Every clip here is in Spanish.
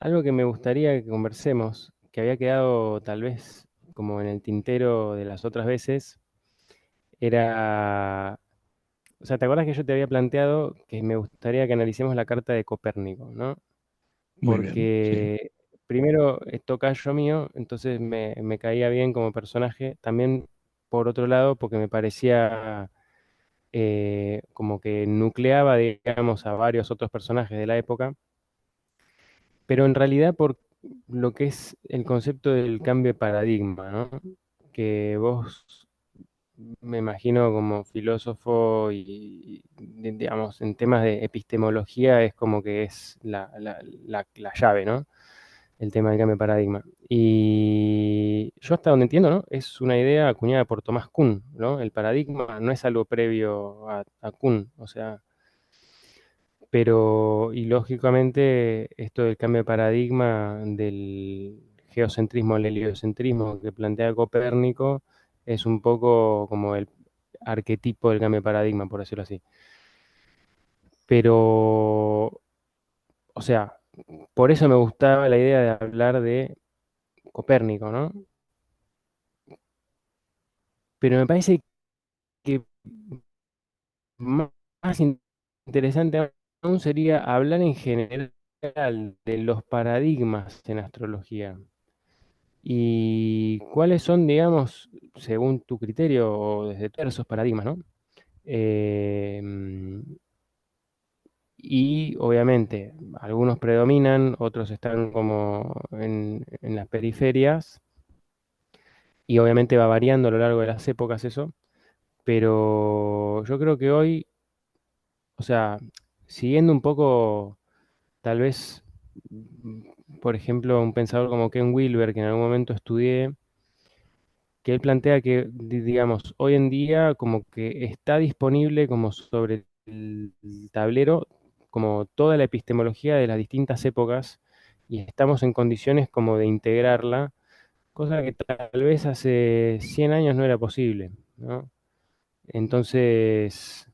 Algo que me gustaría que conversemos, que había quedado tal vez como en el tintero de las otras veces, era, o sea, ¿te acuerdas que yo te había planteado que me gustaría que analicemos la carta de Copérnico, ¿no? Muy bien, sí. Porque primero es tocayo mío, entonces me caía bien como personaje. También, por otro lado, porque me parecía como que nucleaba, digamos, a varios otros personajes de la época. Pero en realidad por lo que es el concepto del cambio de paradigma, ¿no? Que vos, me imagino como filósofo y, digamos, en temas de epistemología es como que es la llave, ¿no? El tema del cambio de paradigma. Y yo hasta donde entiendo, ¿no? Es una idea acuñada por Tomás Kuhn, ¿no? El paradigma no es algo previo a Kuhn, o sea, pero, y lógicamente, esto del cambio de paradigma del geocentrismo al heliocentrismo que plantea Copérnico es un poco como el arquetipo del cambio de paradigma, por decirlo así. Pero, o sea, por eso me gustaba la idea de hablar de Copérnico, ¿no? Pero me parece que más interesante aún sería hablar en general de los paradigmas en astrología. ¿Y cuáles son, digamos, según tu criterio o desde esos paradigmas, ¿no? Eh, y obviamente algunos predominan, otros están como en las periferias y obviamente va variando a lo largo de las épocas eso, pero yo creo que hoy, o sea, siguiendo un poco tal vez, por ejemplo, un pensador como Ken Wilber, que en algún momento estudié, que él plantea que, digamos, hoy en día como que está disponible como sobre el tablero, como toda la epistemología de las distintas épocas, y estamos en condiciones como de integrarla, cosa que tal vez hace 100 años no era posible, ¿no? Entonces,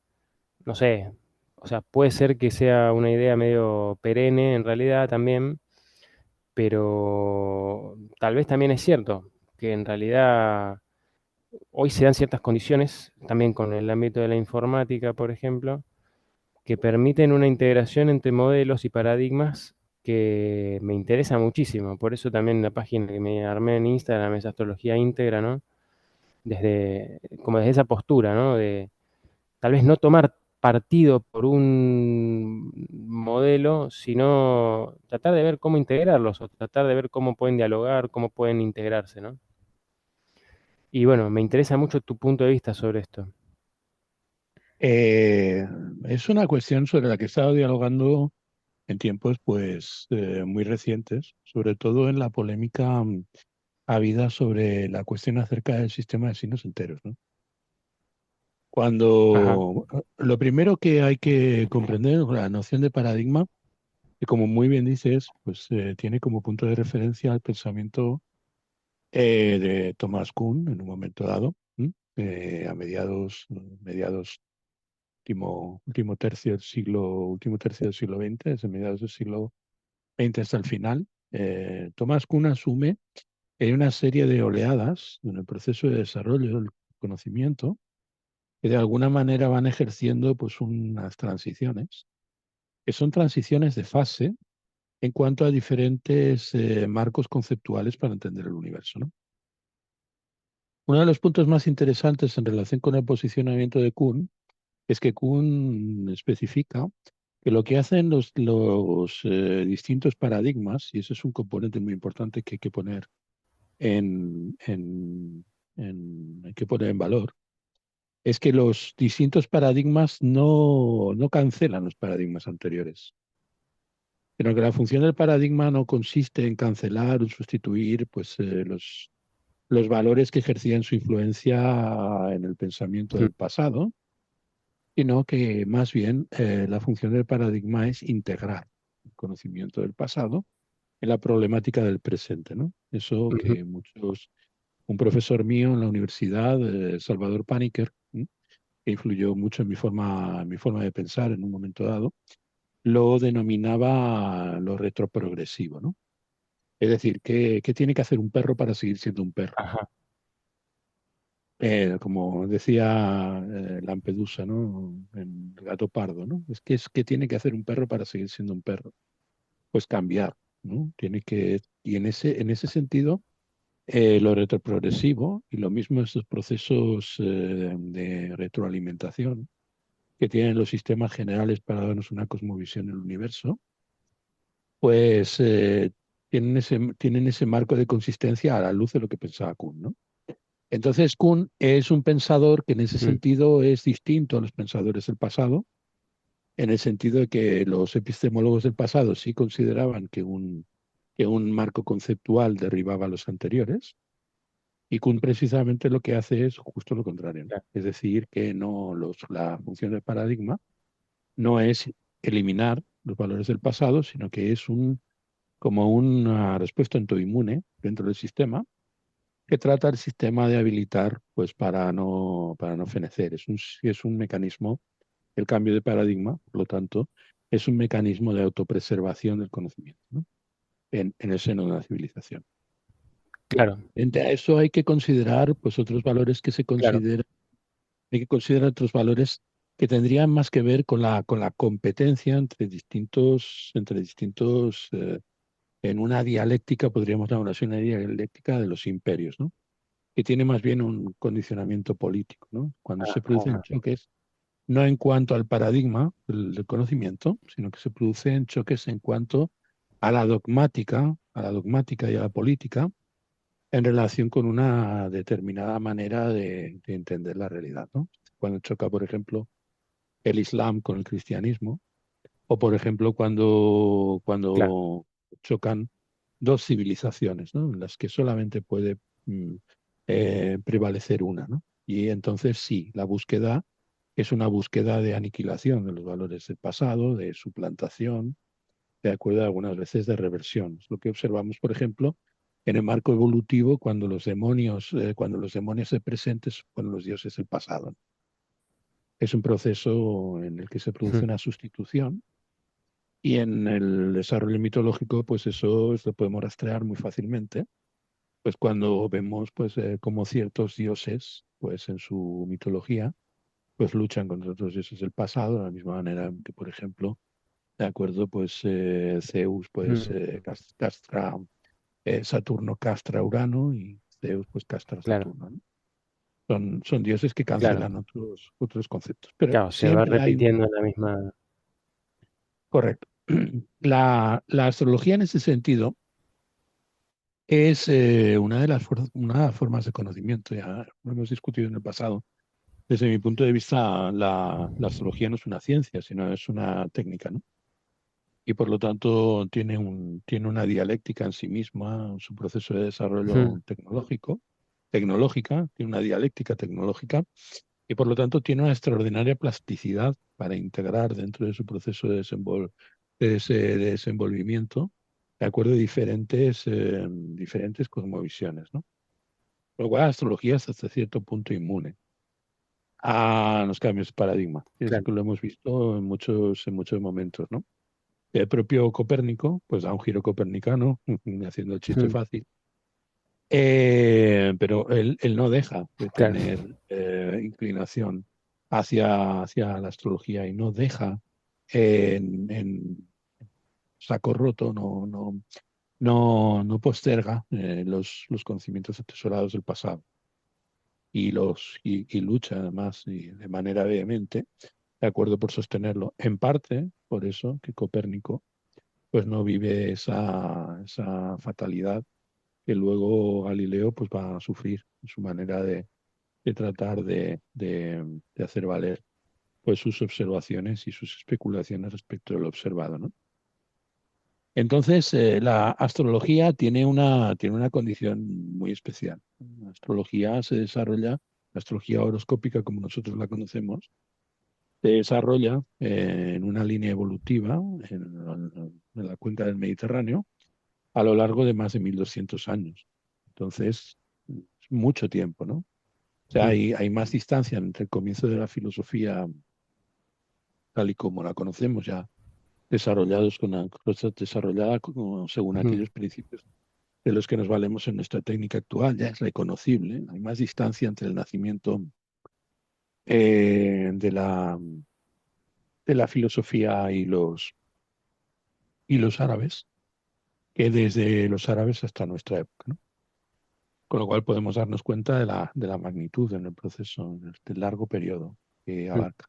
no sé, o sea, puede ser que sea una idea medio perenne en realidad también, pero tal vez también es cierto que en realidad hoy se dan ciertas condiciones, también con el ámbito de la informática, por ejemplo, que permiten una integración entre modelos y paradigmas que me interesa muchísimo. Por eso también la página que me armé en Instagram es Astrología Íntegra, ¿no? Desde, como desde esa postura, ¿no? De tal vez no tomar partido por un modelo, sino tratar de ver cómo integrarlos o tratar de ver cómo pueden dialogar, cómo pueden integrarse, ¿no? Y bueno, me interesa mucho tu punto de vista sobre esto. Eh, es una cuestión sobre la que he estado dialogando en tiempos pues muy recientes, sobre todo en la polémica habida sobre la cuestión acerca del sistema de signos enteros, ¿no? Ajá. Cuando lo primero que hay que comprender es la noción de paradigma, que como muy bien dices, pues tiene como punto de referencia el pensamiento de Thomas Kuhn en un momento dado, ¿m? A mediados último tercio del siglo XX, desde mediados del siglo XX hasta el final. Thomas Kuhn asume que hay una serie de oleadas en el proceso de desarrollo del conocimiento que de alguna manera van ejerciendo pues unas transiciones, que son transiciones de fase en cuanto a diferentes marcos conceptuales para entender el universo, ¿no? Uno de los puntos más interesantes en relación con el posicionamiento de Kuhn es que Kuhn especifica que lo que hacen los distintos paradigmas, y eso es un componente muy importante que hay que poner en, en, hay que poner en valor, es que los distintos paradigmas no cancelan los paradigmas anteriores, sino que la función del paradigma no consiste en cancelar o sustituir pues, los valores que ejercían su influencia en el pensamiento Ujú. del pasado, sino que más bien la función del paradigma es integrar el conocimiento del pasado en la problemática del presente, ¿no? Eso Ujú. que un profesor mío en la universidad, Salvador Paniker, que influyó mucho en mi forma de pensar en un momento dado, lo denominaba lo retroprogresivo, ¿no? Es decir, ¿qué tiene que hacer un perro para seguir siendo un perro? Ajá. Como decía Lampedusa, ¿no? En El gato pardo, ¿no? ¿Qué tiene que hacer un perro para seguir siendo un perro? Pues cambiar, ¿no? Y en ese sentido, lo retroprogresivo y lo mismo estos procesos de retroalimentación que tienen los sistemas generales para darnos una cosmovisión del universo, pues tienen ese marco de consistencia a la luz de lo que pensaba Kuhn, ¿no? Entonces, Kuhn es un pensador que en ese Mm, sentido es distinto a los pensadores del pasado, en el sentido de que los epistemólogos del pasado sí consideraban que un marco conceptual derribaba a los anteriores, y Kuhn precisamente lo que hace es justo lo contrario, ¿no? claro, Es decir, que la función del paradigma no es eliminar los valores del pasado, sino que es como una respuesta autoinmune dentro del sistema que trata el sistema de habilitar pues para no fenecer. Es un mecanismo, el cambio de paradigma, por lo tanto, es un mecanismo de autopreservación del conocimiento, ¿no? En el seno de la civilización. claro, Frente a eso hay que considerar pues otros valores claro. hay que considerar otros valores que tendrían más que ver con la competencia entre distintos en una dialéctica, podríamos llamar así, una dialéctica de los imperios, ¿no? Que tiene más bien un condicionamiento político, ¿no? Cuando se producen Ajá. choques, no en cuanto al paradigma del conocimiento, sino que se producen choques en cuanto a la dogmática y a la política en relación con una determinada manera de entender la realidad, ¿no? Cuando choca, por ejemplo, el Islam con el cristianismo, o por ejemplo, cuando, Claro. cuando chocan dos civilizaciones, ¿no? En las que solamente puede prevalecer una, ¿no? Y entonces sí, la búsqueda es una búsqueda de aniquilación de los valores del pasado, de suplantación, de acuerdo algunas veces de reversión. Es lo que observamos, por ejemplo, en el marco evolutivo cuando los demonios se presenten con los dioses del pasado, ¿no? Es un proceso en el que se produce Mm, una sustitución y en el desarrollo mitológico, pues eso lo podemos rastrear muy fácilmente, pues cuando vemos pues cómo ciertos dioses, pues en su mitología, pues luchan contra otros dioses del pasado, de la misma manera que, por ejemplo, de acuerdo, pues Zeus pues mm, castra, Saturno castra a Urano y Zeus pues castra a claro, Saturno, ¿no? Son dioses que claro. cancelan otros conceptos, pero Claro, se va siempre hay un... repitiendo la misma. Correcto. La astrología en ese sentido es una formas de conocimiento, ya lo hemos discutido en el pasado. Desde mi punto de vista, la astrología no es una ciencia, sino es una técnica, ¿no? Y por lo tanto tiene una dialéctica en sí misma, su proceso de Mm, desarrollo tecnológica, tiene una dialéctica tecnológica y por lo tanto tiene una extraordinaria plasticidad para integrar dentro de su proceso de desenvolvimiento, de acuerdo a diferentes cosmovisiones, ¿no? Lo cual la astrología es hasta cierto punto inmune a los cambios de paradigma. Es claro. que lo hemos visto en muchos momentos, ¿no? El propio Copérnico, pues da un giro copernicano, haciendo el chiste Mm, fácil, pero él no deja de claro, tener inclinación hacia la astrología y no deja en saco roto, no posterga los conocimientos atesorados del pasado y lucha además y de manera vehemente, de acuerdo por sostenerlo. En parte, por eso que Copérnico pues no vive esa fatalidad que luego Galileo pues va a sufrir en su manera de tratar de hacer valer pues sus observaciones y sus especulaciones respecto de lo observado, ¿no? Entonces, la astrología tiene una condición muy especial. La astrología se desarrolla, la astrología horoscópica como nosotros la conocemos, se desarrolla en una línea evolutiva en la cuenca del Mediterráneo a lo largo de más de 1200 años. Entonces, es mucho tiempo, ¿no? O sea, mm, hay más distancia entre el comienzo de la filosofía tal y como la conocemos ya desarrollados con una cosa desarrollada según Ujú. aquellos principios de los que nos valemos en nuestra técnica actual. Ya es reconocible, hay más distancia entre el nacimiento de la filosofía y los árabes que desde los árabes hasta nuestra época, ¿no? Con lo cual podemos darnos cuenta de la magnitud en el proceso, del largo periodo que Mm. abarca.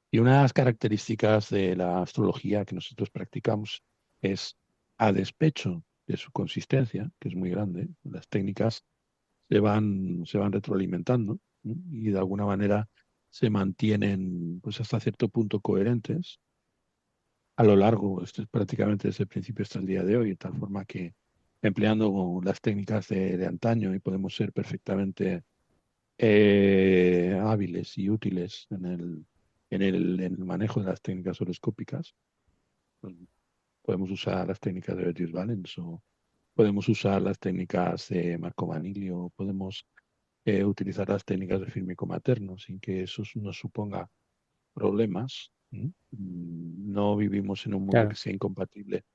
Y una de las características de la astrología que nosotros practicamos es, a despecho de su consistencia, que es muy grande, las técnicas se van retroalimentando, ¿no? Y de alguna manera se mantienen pues, hasta cierto punto coherentes a lo largo, esto es prácticamente desde el principio hasta el día de hoy, de tal forma que empleando las técnicas de antaño y podemos ser perfectamente hábiles y útiles en el manejo de las técnicas horoscópicas. Pues, podemos usar las técnicas de Betis Valens o podemos usar las técnicas de Marco Vanilio, podemos utilizar las técnicas de fírmico materno sin que eso nos suponga problemas. No vivimos en un mundo que Claro, sea incompatible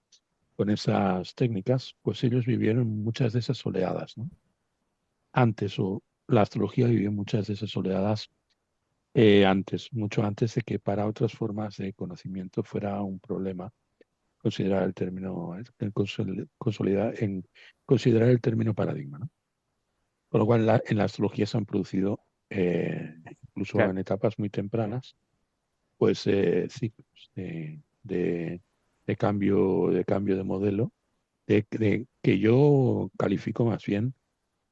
con esas técnicas, pues ellos vivieron muchas de esas oleadas, ¿no? Antes, o la astrología vivió muchas de esas oleadas antes, mucho antes de que para otras formas de conocimiento fuera un problema considerar el término, considerar el término paradigma, ¿no? Con lo cual, en la astrología se han producido, incluso claro, en etapas muy tempranas, pues ciclos de cambio de modelo, que yo califico más bien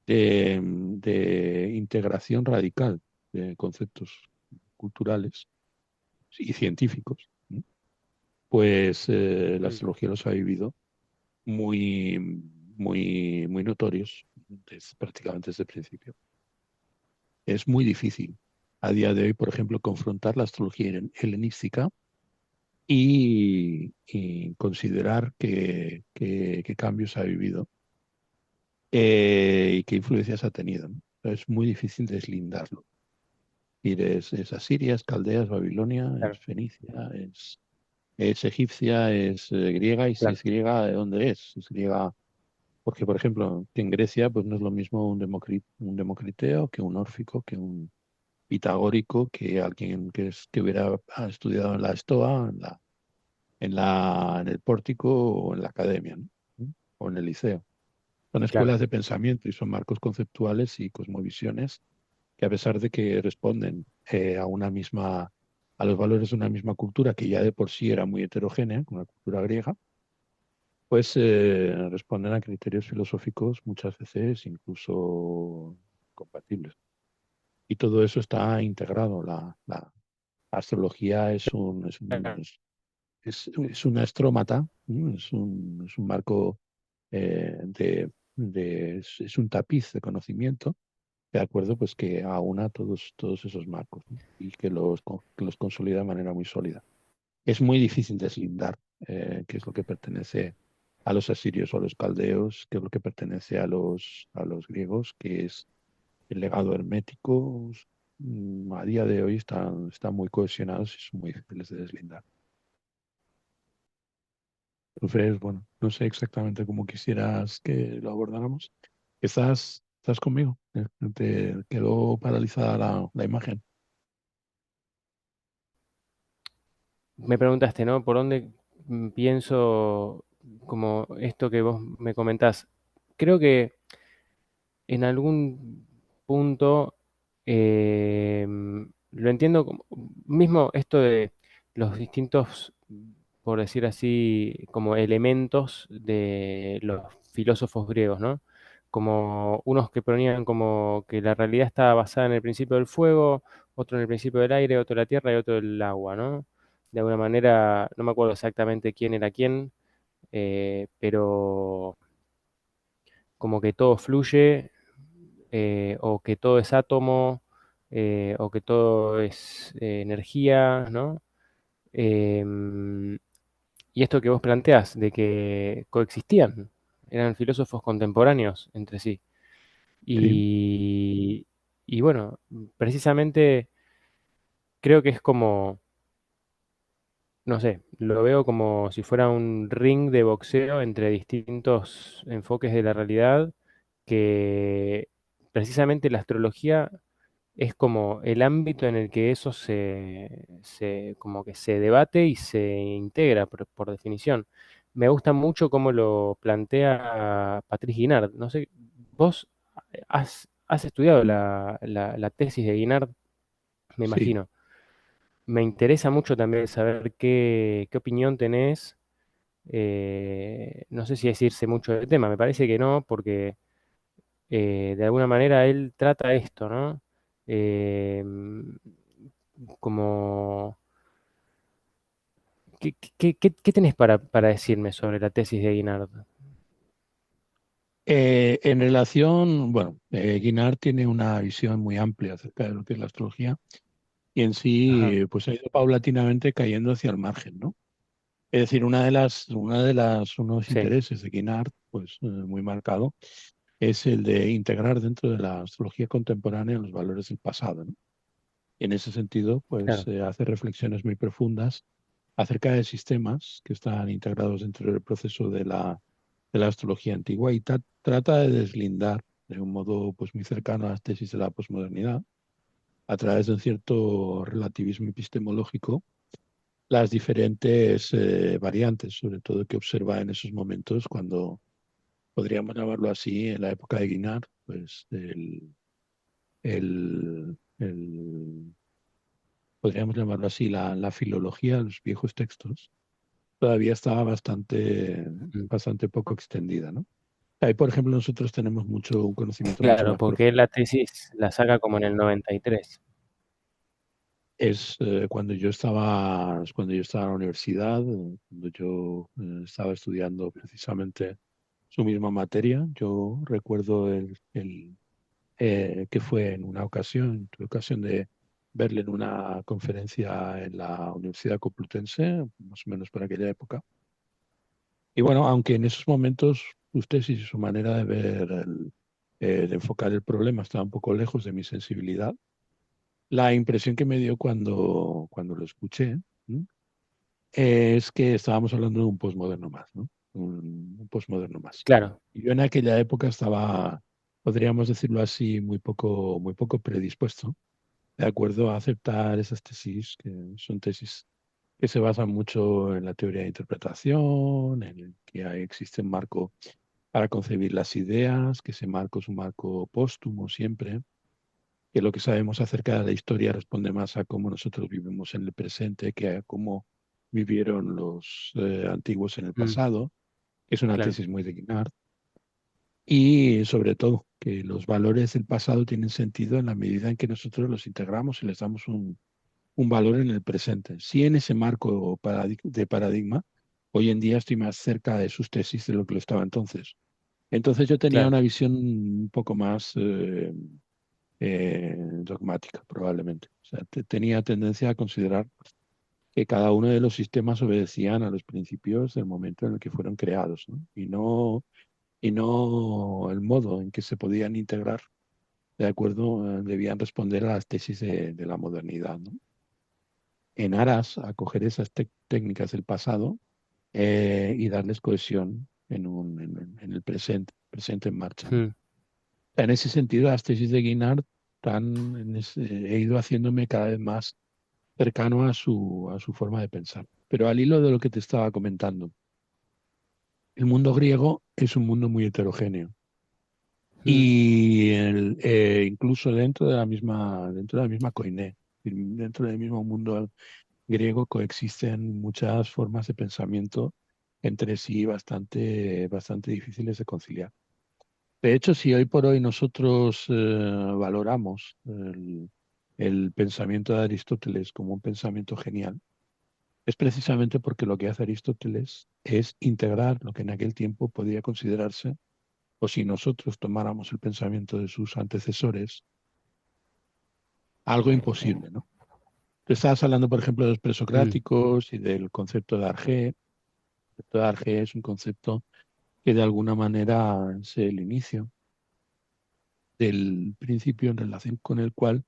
de integración radical de conceptos culturales y científicos, ¿no? Pues la mm, astrología los ha vivido muy, muy, muy notorios prácticamente desde el principio. Es muy difícil a día de hoy, por ejemplo, confrontar la astrología helenística y considerar qué cambios ha vivido y qué influencias ha tenido, ¿no? Es muy difícil deslindarlo. Es asiria, es caldea, es babilonia, es claro, fenicia, es egipcia, es griega, y si claro, es griega, ¿de dónde es? Es griega, porque, por ejemplo, que en Grecia pues no es lo mismo un democriteo que un órfico, que un pitagórico, que alguien que hubiera estudiado en la Estoa, en el pórtico o en la academia, ¿no? O en el liceo. Son claro, escuelas de pensamiento y son marcos conceptuales y cosmovisiones que, a pesar de que responden a los valores de una misma cultura que ya de por sí era muy heterogénea, como la cultura griega, pues responden a criterios filosóficos muchas veces incluso compatibles. Y todo eso está integrado. La astrología claro, es una astrómata, ¿no? Es un marco es un tapiz de conocimiento, de acuerdo, pues que aúna todos esos marcos, ¿no? Y que los consolida de manera muy sólida. Es muy difícil deslindar qué es lo que pertenece a los asirios o a los caldeos, qué es lo que pertenece a los griegos, que es el legado hermético. A día de hoy están muy cohesionados y son muy difíciles de deslindar. Entonces, bueno, no sé exactamente cómo quisieras que lo abordáramos. ¿Estás conmigo? Te quedó paralizada la imagen. me preguntaste, ¿no? ¿Por dónde pienso como esto que vos me comentás? Creo que en algún punto lo entiendo como, mismo esto de los distintos, por decir así, como elementos de los filósofos griegos, ¿no? Como unos que ponían como que la realidad estaba basada en el principio del fuego, otro en el principio del aire, otro de la tierra y otro del agua, ¿no? De alguna manera, no me acuerdo exactamente quién era quién, pero como que todo fluye, o que todo es átomo, o que todo es energía, ¿no? Em, y esto que vos planteás, de que coexistían, eran filósofos contemporáneos entre sí. Sí, Y, y bueno, precisamente creo que es como no sé, lo veo como si fuera un ring de boxeo entre distintos enfoques de la realidad, que precisamente la astrología es como el ámbito en el que eso como que se debate y se integra por definición. Me gusta mucho cómo lo plantea Patrice Guinard. No sé, vos has estudiado la tesis de Guinard, me Sí. imagino. Me interesa mucho también saber qué opinión tenés. No sé si decirse mucho del tema, me parece que no, porque de alguna manera él trata esto, ¿no? Eh, como, ¿qué tenés para decirme sobre la tesis de Guinard? En relación, bueno, Guinard tiene una visión muy amplia acerca de lo que es la astrología y en Ajá, sí, pues ha ido paulatinamente cayendo hacia el margen, ¿no? Es decir, unos sí, intereses de Guinard, pues muy marcado, es el de integrar dentro de la astrología contemporánea los valores del pasado, ¿no? Y en ese sentido, pues claro. hace reflexiones muy profundas acerca de sistemas que están integrados dentro del proceso de la astrología antigua y trata de deslindar de un modo pues muy cercano a las tesis de la posmodernidad, a través de un cierto relativismo epistemológico, las diferentes variantes, sobre todo que observa en esos momentos cuando podríamos llamarlo así, en la época de Guinard, pues el podríamos llamarlo así, la filología, los viejos textos, todavía estaba Mm. bastante poco extendida, ¿no? Ahí, por ejemplo, nosotros tenemos un conocimiento mucho Claro, más porque él profundo. la tesis la saca como en el 93. Es cuando yo estaba en la universidad, cuando yo estaba estudiando precisamente su misma materia. Yo recuerdo que fue en una ocasión, tuve ocasión de verle en una conferencia en la Universidad Complutense, más o menos por aquella época. Y bueno, aunque en esos momentos sus tesis y su manera de ver, de enfocar el problema estaba un poco lejos de mi sensibilidad, la impresión que me dio cuando lo escuché, ¿m? Es que estábamos hablando de un posmoderno más, ¿no? Un posmoderno más. Claro, Y yo en aquella época estaba, podríamos decirlo así, muy poco predispuesto, de acuerdo a aceptar esas tesis, que son tesis que se basan mucho en la teoría de interpretación, en el que existe un marco para concebir las ideas, que ese marco es un marco póstumo siempre, que lo que sabemos acerca de la historia responde más a cómo nosotros vivimos en el presente que a cómo vivieron los antiguos en el mm, pasado, que es una claro, tesis muy de Guinard, y sobre todo que los valores del pasado tienen sentido en la medida en que nosotros los integramos y les damos un valor en el presente. Sí, en ese marco de paradigma, hoy en día estoy más cerca de sus tesis de lo que lo estaba entonces. Entonces yo tenía claro, una visión un poco más dogmática, probablemente. O sea, tenía tendencia a considerar que cada uno de los sistemas obedecían a los principios del momento en el que fueron creados, ¿no? Y no el modo en que se podían integrar, de acuerdo, debían responder a las tesis de la modernidad, ¿no? En aras a coger esas técnicas del pasado y darles cohesión en el presente en marcha, ¿no? mm, En ese sentido, las tesis de Guinard he ido haciéndome cada vez más cercano a su forma de pensar. Pero al hilo de lo que te estaba comentando, el mundo griego es un mundo muy heterogéneo. mm, Y incluso dentro de la misma koiné, dentro del mismo mundo griego coexisten muchas formas de pensamiento entre sí bastante difíciles de conciliar. De hecho, si hoy por hoy nosotros valoramos el pensamiento de Aristóteles como un pensamiento genial, es precisamente porque lo que hace Aristóteles es integrar lo que en aquel tiempo podía considerarse, o si nosotros tomáramos el pensamiento de sus antecesores, algo imposible, ¿no? Tú estabas hablando, por ejemplo, de los mm, presocráticos y del concepto de arjé. El concepto de arjé es un concepto que de alguna manera es el inicio del principio en relación con el cual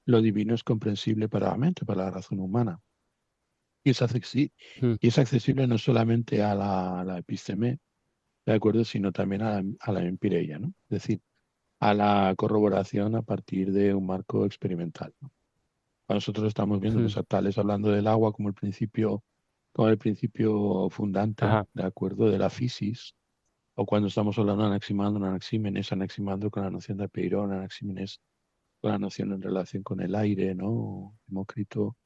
lo divino es comprensible para la mente, para la razón humana. Mm, y es accesible no solamente a la episteme, ¿de acuerdo? Sino también a la empireia, ¿no? Es decir, a la corroboración a partir de un marco experimental, ¿no? Cuando nosotros estamos viendo mm, los atales hablando del agua como el principio fundante, ajá. ¿de acuerdo? De la fisis, o cuando estamos hablando de Anaxímenes, Anaximandro con la noción de Peirón, Anaxímenes con la noción en relación con el aire, ¿no? Demócrito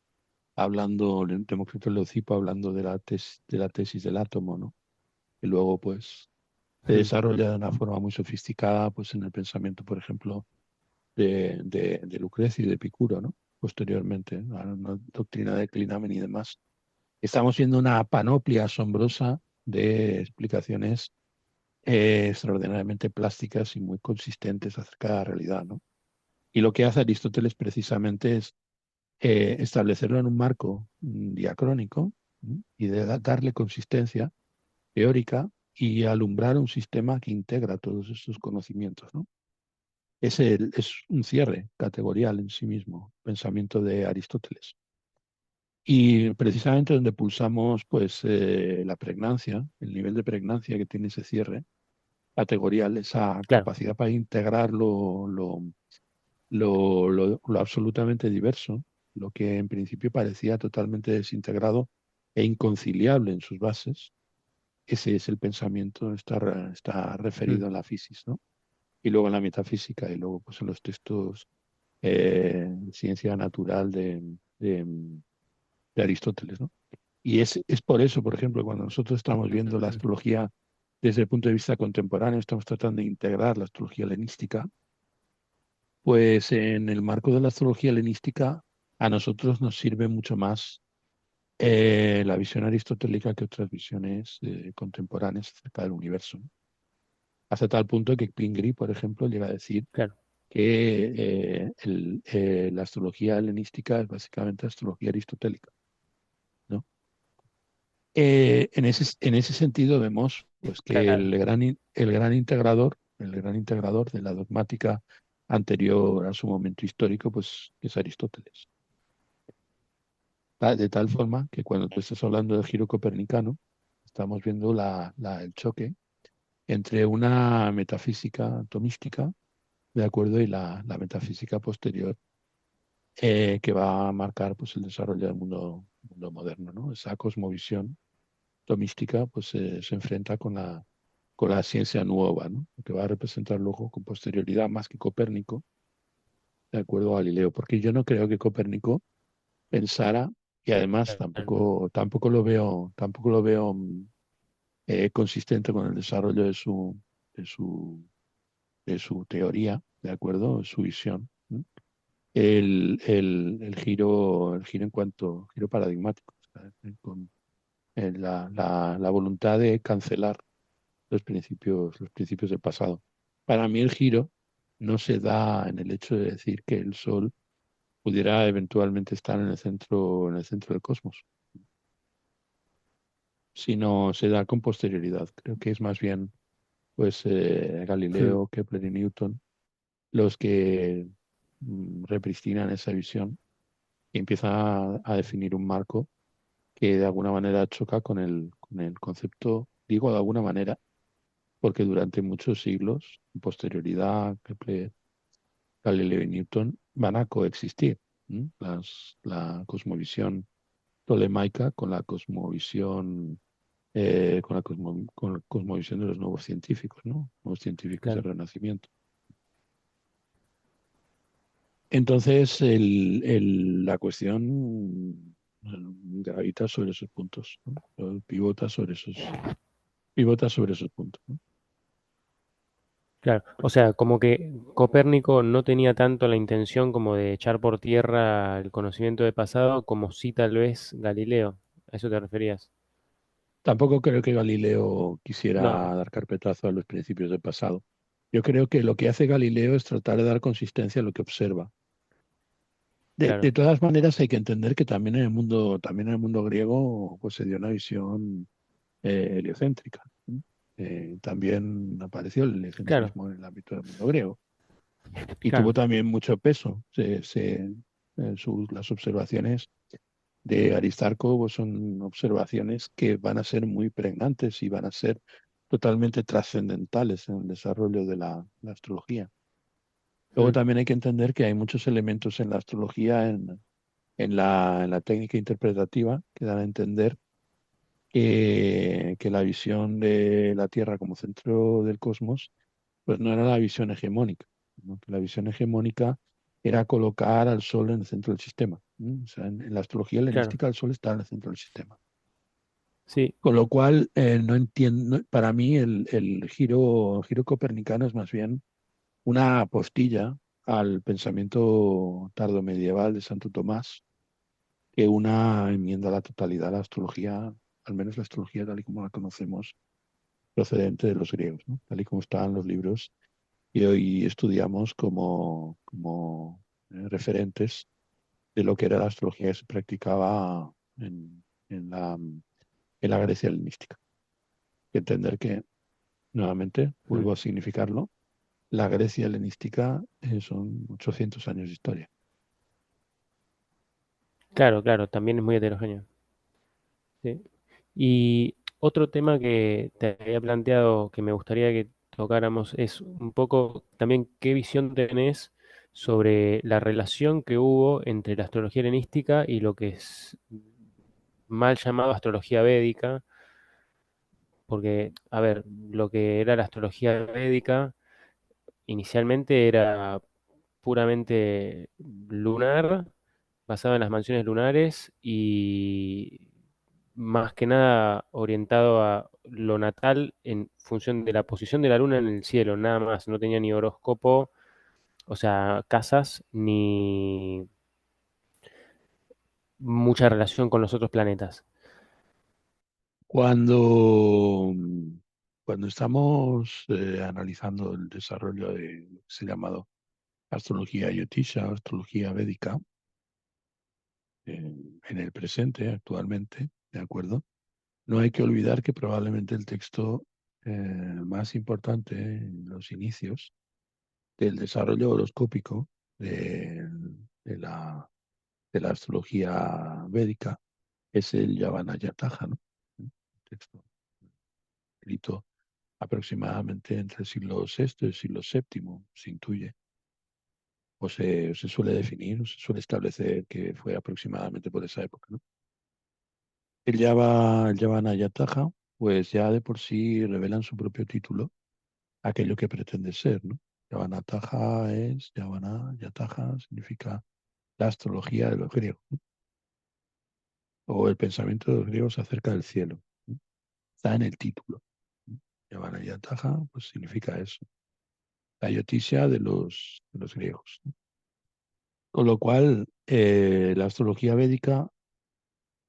Leucipo hablando de de la tesis del átomo, ¿no? Y luego, pues, se Mm, desarrolla de una forma muy sofisticada, pues, en el pensamiento, por ejemplo, de Lucrecio y de Epicuro, ¿no? Posteriormente, a una doctrina de clinamen y demás. Estamos viendo una panoplia asombrosa de explicaciones extraordinariamente plásticas y muy consistentes acerca de la realidad, ¿no? Y lo que hace Aristóteles precisamente es establecerlo en un marco diacrónico, ¿no? Y darle consistencia teórica y alumbrar un sistema que integra todos estos conocimientos, ¿no? Es un cierre categorial en sí mismo, pensamiento de Aristóteles. Y precisamente donde pulsamos pues, la pregnancia, el nivel de pregnancia que tiene ese cierre categorial, esa claro. capacidad para integrar lo absolutamente diverso, lo que en principio parecía totalmente desintegrado e inconciliable en sus bases. Ese es el pensamiento, está Mm, referido a la fisis, ¿no? Y luego en la metafísica y luego pues en los textos ciencia natural de Aristóteles, ¿no? Y es por eso, por ejemplo, cuando nosotros estamos viendo la astrología desde el punto de vista contemporáneo, estamos tratando de integrar la astrología helenística, pues en el marco de la astrología helenística a nosotros nos sirve mucho más la visión aristotélica que otras visiones contemporáneas acerca del universo, ¿no? Hasta tal punto que Pingree, por ejemplo, llega a decir claro. que la astrología helenística es básicamente astrología aristotélica, ¿no? En ese sentido vemos pues, que Claro. el gran integrador de la dogmática anterior a su momento histórico, pues es Aristóteles. De tal forma que cuando tú estás hablando del giro copernicano, estamos viendo el choque entre una metafísica tomística, ¿de acuerdo? Y la metafísica posterior que va a marcar pues, el desarrollo del mundo moderno, ¿no? Esa cosmovisión tomística pues, se enfrenta con la ciencia nueva, ¿no? Que va a representar luego con posterioridad más que Copérnico, de acuerdo a Galileo, porque yo no creo que Copérnico pensara, y además tampoco lo veo consistente con el desarrollo de su, de su teoría, ¿de acuerdo? Su visión, ¿no? El giro en cuanto, giro paradigmático, ¿sabes? Con la voluntad de cancelar los principios del pasado. Para mí el giro no se da en el hecho de decir que el Sol pudiera eventualmente estar en el centro del cosmos, sino se da con posterioridad. Creo que es más bien pues Mm, Galileo, Kepler y Newton los que repristinan esa visión y empiezan a definir un marco que de alguna manera choca con el concepto, digo de alguna manera, porque durante muchos siglos, con posterioridad, Kepler, Galileo y Newton van a coexistir. La cosmovisión tolemaica con la cosmovisión con la cosmovisión de los nuevos científicos, ¿no? Nuevos científicos del claro. Renacimiento. Entonces, la cuestión gravita sobre esos puntos, ¿no? Pivota sobre esos puntos, ¿no? Claro, o sea, como que Copérnico no tenía tanto la intención como de echar por tierra el conocimiento del pasado como sí tal vez Galileo. ¿A eso te referías? Tampoco creo que Galileo quisiera No, dar carpetazo a los principios del pasado. Yo creo que lo que hace Galileo es tratar de dar consistencia a lo que observa. De claro, todas maneras, hay que entender que también en el mundo griego, pues se dio una visión heliocéntrica, ¿no? También apareció el claro, heliocentrismo en el ámbito del mundo griego y tuvo claro. también mucho peso. Las observaciones de Aristarco pues, son observaciones que van a ser muy pregnantes y van a ser totalmente trascendentales en el desarrollo de la astrología. Luego Mm, también hay que entender que hay muchos elementos en la astrología, en la técnica interpretativa, que dan a entender que la visión de la Tierra como centro del cosmos, pues no era la visión hegemónica, ¿no? Que la visión hegemónica era colocar al Sol en el centro del sistema, ¿no? O sea, en la astrología claro, helenística el Sol está en el centro del sistema. sí, Con lo cual, no entiendo, para mí el giro copernicano es más bien una apostilla al pensamiento tardomedieval de Santo Tomás que una enmienda a la totalidad a la astrología, al menos la astrología tal y como la conocemos, procedente de los griegos, ¿no? Tal y como están los libros que hoy estudiamos como referentes de lo que era la astrología que se practicaba en la Grecia helenística. Hay que entender que, nuevamente, mm, vuelvo a significarlo, la Grecia helenística son 800 años de historia. claro, claro, también es muy heterogéneo. Sí. Y otro tema que te había planteado que me gustaría que tocáramos es un poco también qué visión tenés sobre la relación que hubo entre la astrología helenística y lo que es mal llamado astrología védica, porque, a ver, lo que era la astrología védica inicialmente era puramente lunar, basado en las mansiones lunares y más que nada orientado a lo natal en función de la posición de la luna en el cielo, nada más. No tenía ni horóscopo, o sea, casas, ni mucha relación con los otros planetas. Cuando, cuando estamos analizando el desarrollo de lo que se ha llamado astrología yotisha, astrología védica, en el presente, actualmente, ¿de acuerdo? No hay que olvidar que probablemente el texto más importante en los inicios del desarrollo horoscópico de, de la, de la astrología védica es el Yavanayataja, ¿no? Un texto escrito aproximadamente entre el siglo sexto y el siglo séptimo, se intuye, o se suele definir, o se suele establecer que fue aproximadamente por esa época, ¿no? El Yavanayataja, pues ya de por sí revelan su propio título aquello que pretende ser, ¿no? Yataja significa la astrología de los griegos, ¿no? O el pensamiento de los griegos acerca del cielo, ¿no? Está en el título, ¿no? Yataja, pues significa eso, la ioticia de los griegos, ¿no? Con lo cual, la astrología védica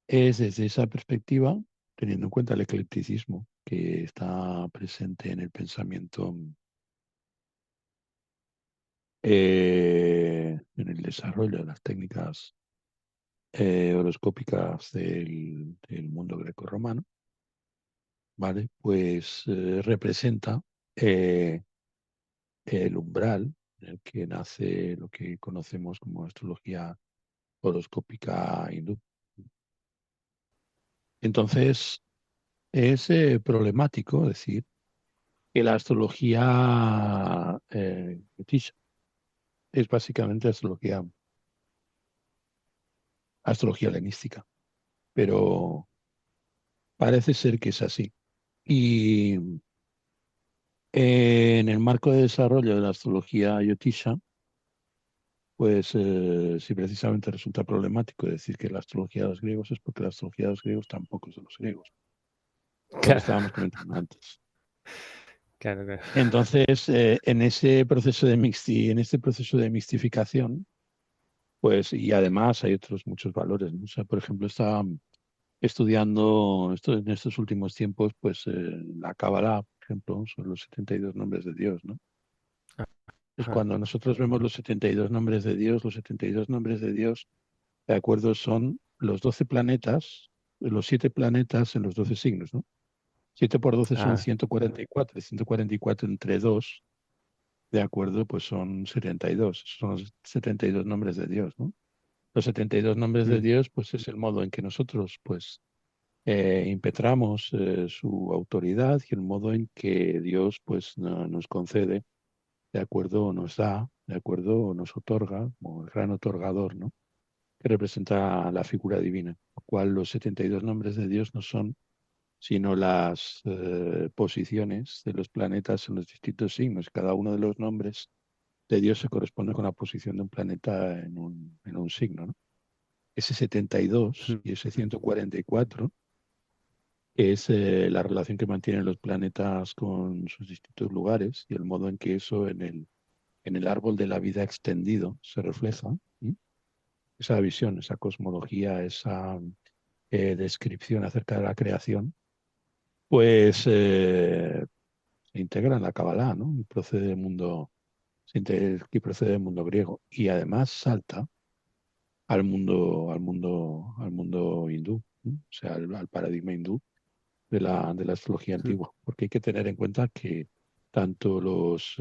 es desde esa perspectiva, teniendo en cuenta el eclecticismo que está presente en el pensamiento, en el desarrollo de las técnicas horoscópicas del mundo grecorromano, ¿vale? Pues representa eh, el umbral en el que nace lo que conocemos como astrología horoscópica hindú. Entonces, es problemático decir que la astrología Jyotisha es básicamente astrología helenística, pero parece ser que es así. Y en el marco de desarrollo de la astrología Jyotisha, pues si precisamente resulta problemático decir que la astrología de los griegos es porque la astrología de los griegos tampoco es de los griegos, lo que Claro, estábamos comentando antes. claro, claro. Entonces, en este proceso de mixtificación, pues, y además hay otros muchos valores, ¿no? O sea, por ejemplo, estaba estudiando esto en estos últimos tiempos, pues la Cábala, por ejemplo, son los 72 nombres de Dios, ¿no? Pues Ajá. cuando nosotros vemos los 72 nombres de Dios, los 72 nombres de Dios, de acuerdo, son los 12 planetas, los 7 planetas en los 12 signos, ¿no? 7 por 12 son Ah, 144, y 144 entre 2, de acuerdo, pues son 72, son los 72 nombres de Dios, ¿no? Los 72 nombres de Mm, Dios, pues es el modo en que nosotros, pues, impetramos su autoridad y el modo en que Dios, pues, nos concede, de acuerdo, o nos da, de acuerdo, o nos otorga, como el gran otorgador, ¿no? Que representa la figura divina, lo cual los 72 nombres de Dios no son sino las posiciones de los planetas en los distintos signos. Cada uno de los nombres de Dios se corresponde con la posición de un planeta en un signo, ¿no? Ese 72 mm, y ese 144 es la relación que mantienen los planetas con sus distintos lugares y el modo en que eso en el árbol de la vida extendido se refleja. ¿Sí? Esa visión, esa cosmología, esa descripción acerca de la creación, pues se integra en la Kabbalah, ¿no? Y procede del mundo, que procede del mundo griego. Y además salta al mundo hindú, ¿no? O sea, al paradigma hindú de la astrología mm, antigua. Porque hay que tener en cuenta que tanto los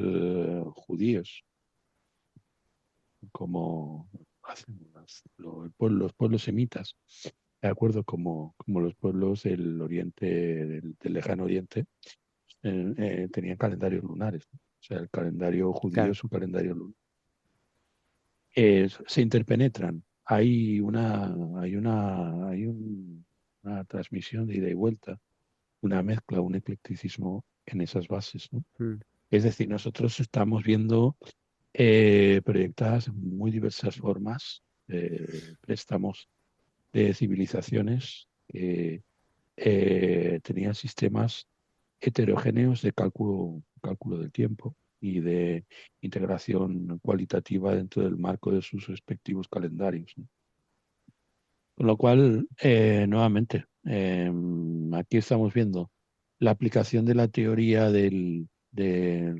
judíos como los pueblos semitas, de acuerdo, como los pueblos del Oriente, del Lejano Oriente, tenían calendarios lunares, ¿no? O sea, el calendario judío claro. es un calendario lunar. Se interpenetran. Hay una transmisión de ida y vuelta, una mezcla, un eclecticismo en esas bases, ¿no? Mm, Es decir, nosotros estamos viendo proyectadas en muy diversas formas, préstamos de civilizaciones que tenían sistemas heterogéneos de cálculo del tiempo y de integración cualitativa dentro del marco de sus respectivos calendarios, ¿no? Con lo cual, nuevamente, aquí estamos viendo la aplicación de la teoría del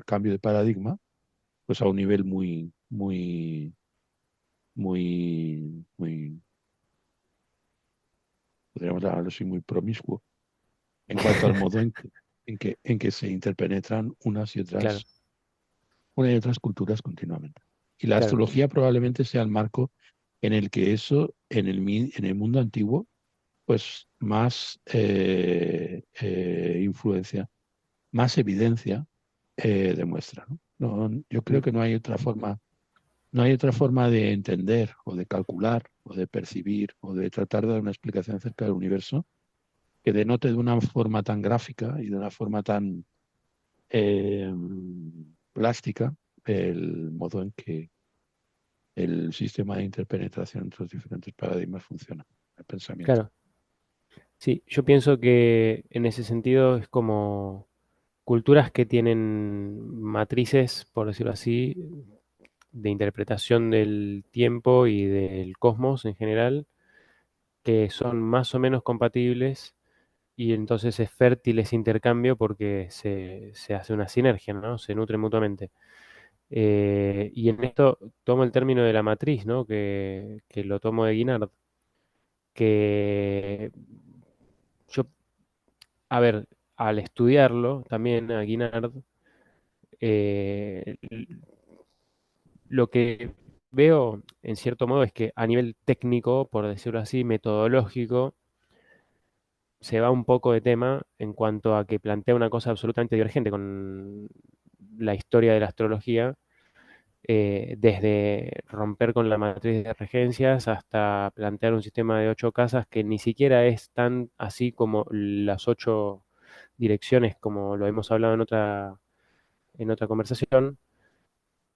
cambio de paradigma, pues a un nivel muy, muy, muy, muy, podríamos llamarlo así, muy promiscuo en cuanto al modo en que se interpenetran claro, una y otras culturas continuamente. Y la claro, astrología probablemente sea el marco en el que eso, en el mundo antiguo, pues más influencia, más evidencia demuestra, ¿no? Yo creo mm, que no hay otra forma de entender o de calcular o de percibir o de tratar de dar una explicación acerca del universo que denote de una forma tan gráfica y de una forma tan eh, plástica el modo en que el sistema de interpenetración entre los diferentes paradigmas funciona, el pensamiento. claro. Sí, yo pienso que en ese sentido es como culturas que tienen matrices, por decirlo así, de interpretación del tiempo y del cosmos en general, que son más o menos compatibles y entonces es fértil ese intercambio porque se hace una sinergia, ¿no? Se nutren mutuamente. Y en esto tomo el término de la matriz, ¿no? Que lo tomo de Guinard, que yo, a ver, al estudiarlo también a Guinard, eh, lo que veo en cierto modo es que a nivel técnico, por decirlo así, metodológico, se va un poco de tema en cuanto a que plantea una cosa absolutamente divergente con la historia de la astrología, desde romper con la matriz de regencias hasta plantear un sistema de 8 casas que ni siquiera es tan así como las 8 direcciones como lo hemos hablado en otra conversación,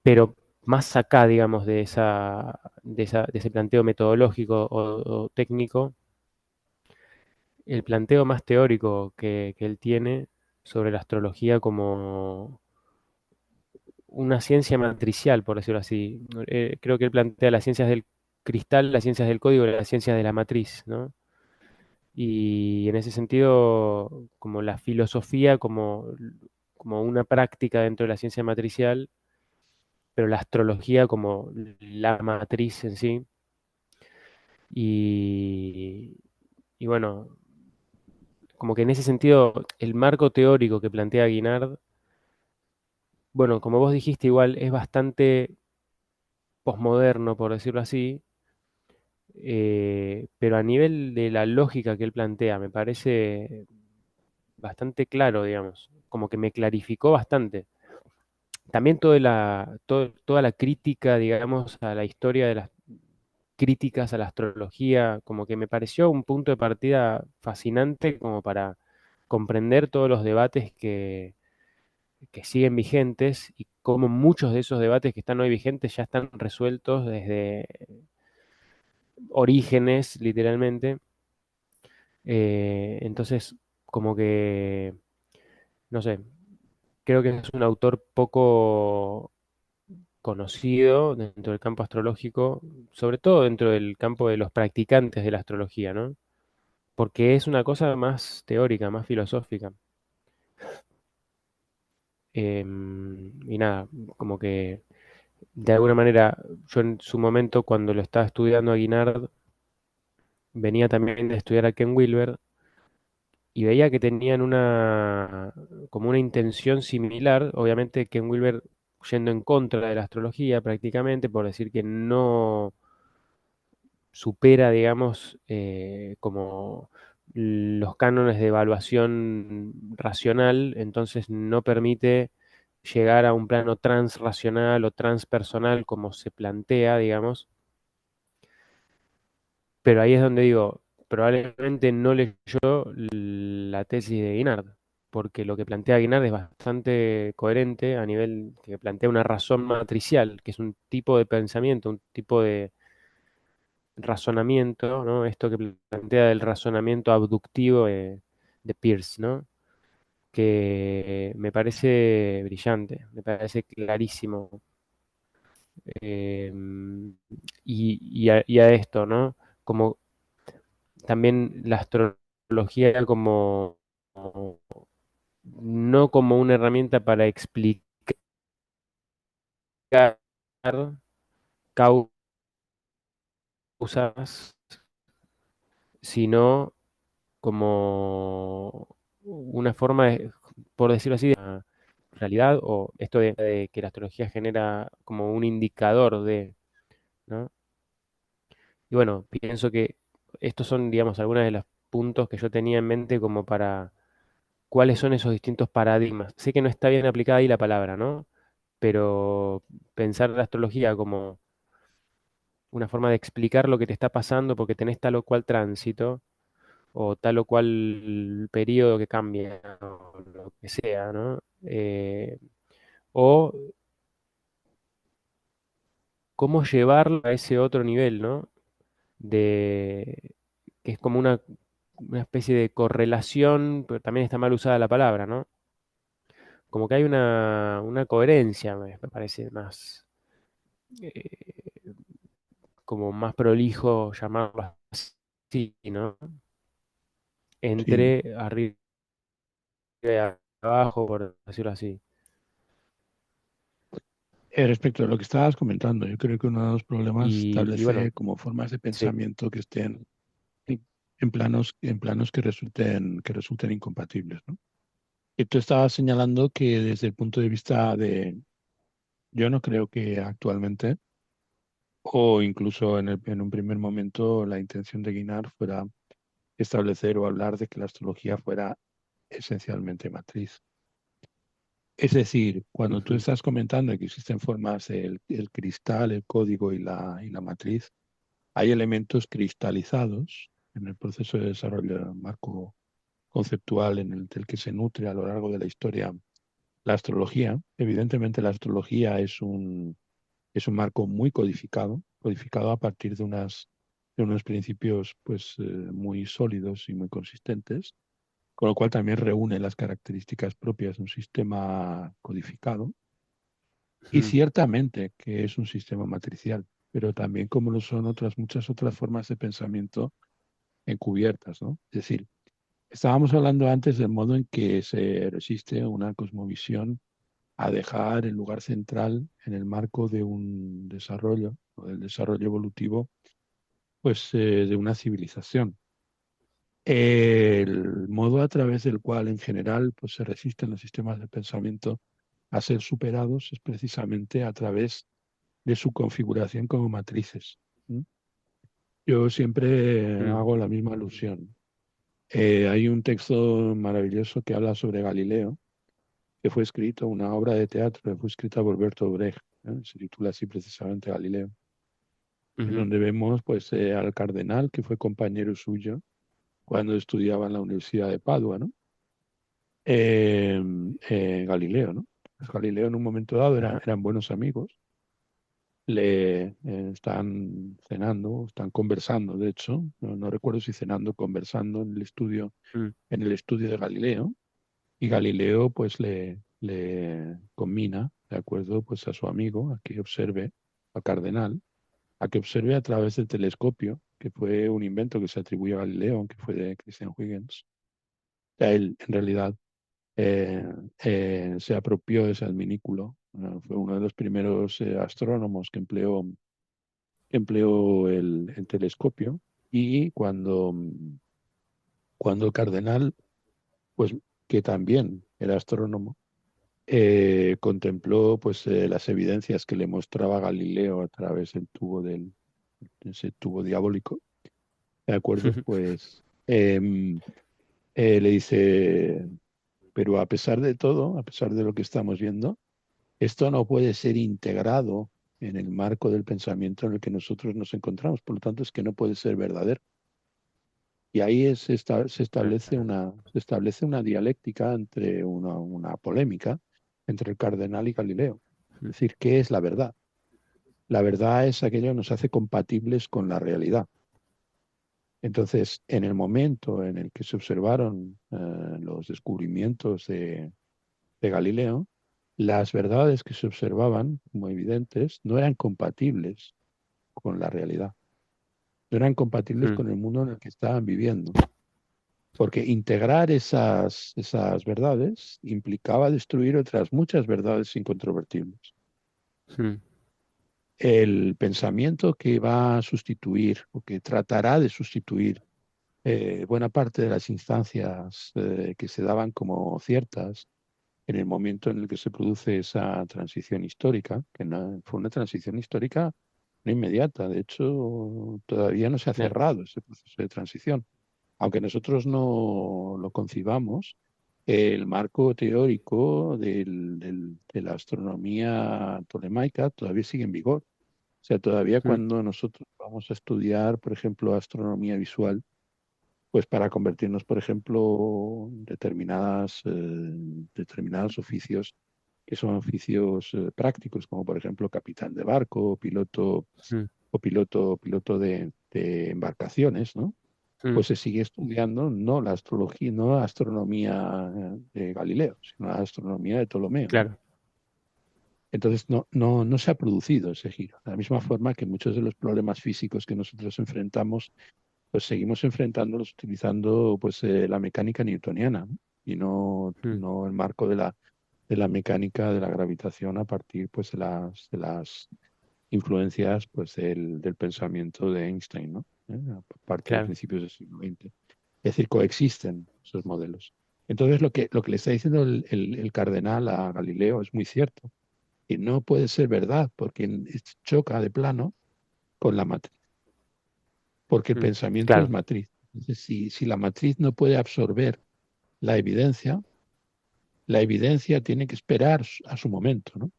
pero más acá, digamos, de ese planteo metodológico o técnico, el planteo más teórico que él tiene sobre la astrología como una ciencia matricial, por decirlo así. Creo que él plantea las ciencias del cristal, las ciencias del código y las ciencias de la matriz, ¿no? Y en ese sentido, como la filosofía como una práctica dentro de la ciencia matricial, pero la astrología como la matriz en sí. Y, y bueno, como que en ese sentido, el marco teórico que plantea Guinard, bueno, como vos dijiste, igual es bastante posmoderno, por decirlo así, pero a nivel de la lógica que él plantea, me parece bastante claro, digamos, como que me clarificó bastante. También toda la crítica, digamos, a la historia de las críticas a la astrología, como que me pareció un punto de partida fascinante como para comprender todos los debates que siguen vigentes y cómo muchos de esos debates que están hoy vigentes ya están resueltos desde orígenes, literalmente. Entonces, como que, no sé, creo que es un autor poco conocido dentro del campo astrológico, sobre todo dentro del campo de los practicantes de la astrología, ¿no? Porque es una cosa más teórica, más filosófica. Y nada, como que de alguna manera yo en su momento cuando lo estaba estudiando a Guinard, venía también de estudiar a Ken Wilber y veía que tenían como una intención similar, obviamente Ken Wilber yendo en contra de la astrología prácticamente, por decir que no supera, digamos, como los cánones de evaluación racional, entonces no permite llegar a un plano transracional o transpersonal como se plantea, digamos. Pero ahí es donde digo, probablemente no leyó la tesis de Guinard, porque lo que plantea Guinard es bastante coherente a nivel que plantea una razón matricial, que es un tipo de pensamiento, un tipo de razonamiento, ¿no? Esto que plantea el razonamiento abductivo de Peirce, ¿no? Que me parece brillante, me parece clarísimo. Eh, y a esto, ¿no? Como también la astrología no como una herramienta para explicar causas, sino como una forma por decirlo así, de una realidad o esto de que la astrología genera como un indicador de, ¿no? Y bueno, pienso que estos son, digamos, algunos de los puntos que yo tenía en mente como para cuáles son esos distintos paradigmas. Sé que no está bien aplicada ahí la palabra, ¿no? Pero pensar la astrología como una forma de explicar lo que te está pasando porque tenés tal o cual tránsito o tal o cual periodo que cambia, o lo que sea, ¿no? O cómo llevarlo a ese otro nivel, ¿no? De que es como una especie de correlación, pero también está mal usada la palabra, ¿no? Como que hay una coherencia, me parece más, eh, como más prolijo llamarlo así, ¿no? Sí. Entre arriba y abajo, por decirlo así. Respecto a lo que estabas comentando, yo creo que uno de los problemas es Y bueno, establecer como formas de sí. pensamiento que estén en planos que resulten incompatibles, ¿no? Y tú estabas señalando que desde el punto de vista de, yo no creo que actualmente, o incluso en un primer momento, la intención de Guinard fuera establecer o hablar de que la astrología fuera esencialmente matriz. Es decir, cuando tú Ujú, estás comentando que existen formas, el cristal, el código y la matriz, hay elementos cristalizados en el proceso de desarrollo del marco conceptual en el del que se nutre a lo largo de la historia la astrología. Evidentemente, la astrología es un marco muy codificado, codificado a partir de unos principios pues, muy sólidos y muy consistentes, con lo cual también reúne las características propias de un sistema codificado. Y ujú, ciertamente que es un sistema matricial, pero también como lo son muchas otras formas de pensamiento encubiertas, ¿no? Es decir, estábamos hablando antes del modo en que se resiste una cosmovisión a dejar el lugar central en el marco de un desarrollo, o del desarrollo evolutivo, pues de una civilización. El modo a través del cual en general pues, se resisten los sistemas de pensamiento a ser superados es precisamente a través de su configuración como matrices. ¿Mm? Yo siempre Mm, hago la misma alusión. Hay un texto maravilloso que habla sobre Galileo, que fue escrito, una obra de teatro que fue escrita por Bertolt Brecht, ¿eh? Se titula así precisamente Galileo, en ujú, donde vemos pues al cardenal que fue compañero suyo cuando estudiaba en la Universidad de Padua, ¿no? Eh, Galileo, ¿no? Pues Galileo en un momento dado ajá, eran buenos amigos, están cenando, están conversando, de hecho, no recuerdo si cenando o conversando mm, en el estudio de Galileo, y Galileo pues le conmina, de acuerdo, pues a su amigo, a que observe, al cardenal, a que observe a través del telescopio, que fue un invento que se atribuye a Galileo, aunque fue de Christian Huygens. O sea, él, en realidad, eh, se apropió de ese adminículo. Fue uno de los primeros astrónomos que empleó el telescopio. Y cuando el cardenal, pues que también era astrónomo, contempló pues las evidencias que le mostraba Galileo a través de ese tubo diabólico, ¿de acuerdo? Pues le dice, pero a pesar de todo, a pesar de lo que estamos viendo, esto no puede ser integrado en el marco del pensamiento en el que nosotros nos encontramos, por lo tanto es que no puede ser verdadero. Y ahí se establece una dialéctica entre una polémica entre el cardenal y Galileo. mm, Es decir, ¿qué es la verdad? La verdad es aquello que nos hace compatibles con la realidad. Entonces, en el momento en el que se observaron los descubrimientos de Galileo, las verdades que se observaban como evidentes no eran compatibles con la realidad, no eran compatibles mm, con el mundo en el que estaban viviendo, porque integrar esas verdades implicaba destruir otras muchas verdades incontrovertibles. mm, El pensamiento que va a sustituir o que tratará de sustituir buena parte de las instancias que se daban como ciertas en el momento en el que se produce esa transición histórica, que no, fue una transición histórica no inmediata, de hecho todavía no se ha claro, cerrado ese proceso de transición. Aunque nosotros no lo concibamos, el marco teórico de la astronomía tolemaica todavía sigue en vigor. O sea, todavía mm, cuando nosotros vamos a estudiar, por ejemplo, astronomía visual, pues para convertirnos, por ejemplo, en determinados oficios que son oficios prácticos, como por ejemplo capitán de barco, mm, piloto de embarcaciones, ¿no? mm, Pues se sigue estudiando no la astrología, no la astronomía de Galileo, sino la astronomía de Ptolomeo, ¿no? claro, Entonces no se ha producido ese giro. De la misma forma que muchos de los problemas físicos que nosotros enfrentamos pues seguimos enfrentándolos utilizando pues la mecánica newtoniana, ¿no? Y mm, no el marco de la mecánica de la gravitación a partir pues de las influencias pues del pensamiento de Einstein, ¿no? A partir de claro, principios del siglo XX. Es decir, coexisten esos modelos. Entonces lo que le está diciendo el cardenal a Galileo es muy cierto. Y no puede ser verdad porque choca de plano con la matriz porque el mm, pensamiento es claro, matriz. Entonces, si la matriz no puede absorber la evidencia tiene que esperar a su momento, ¿no?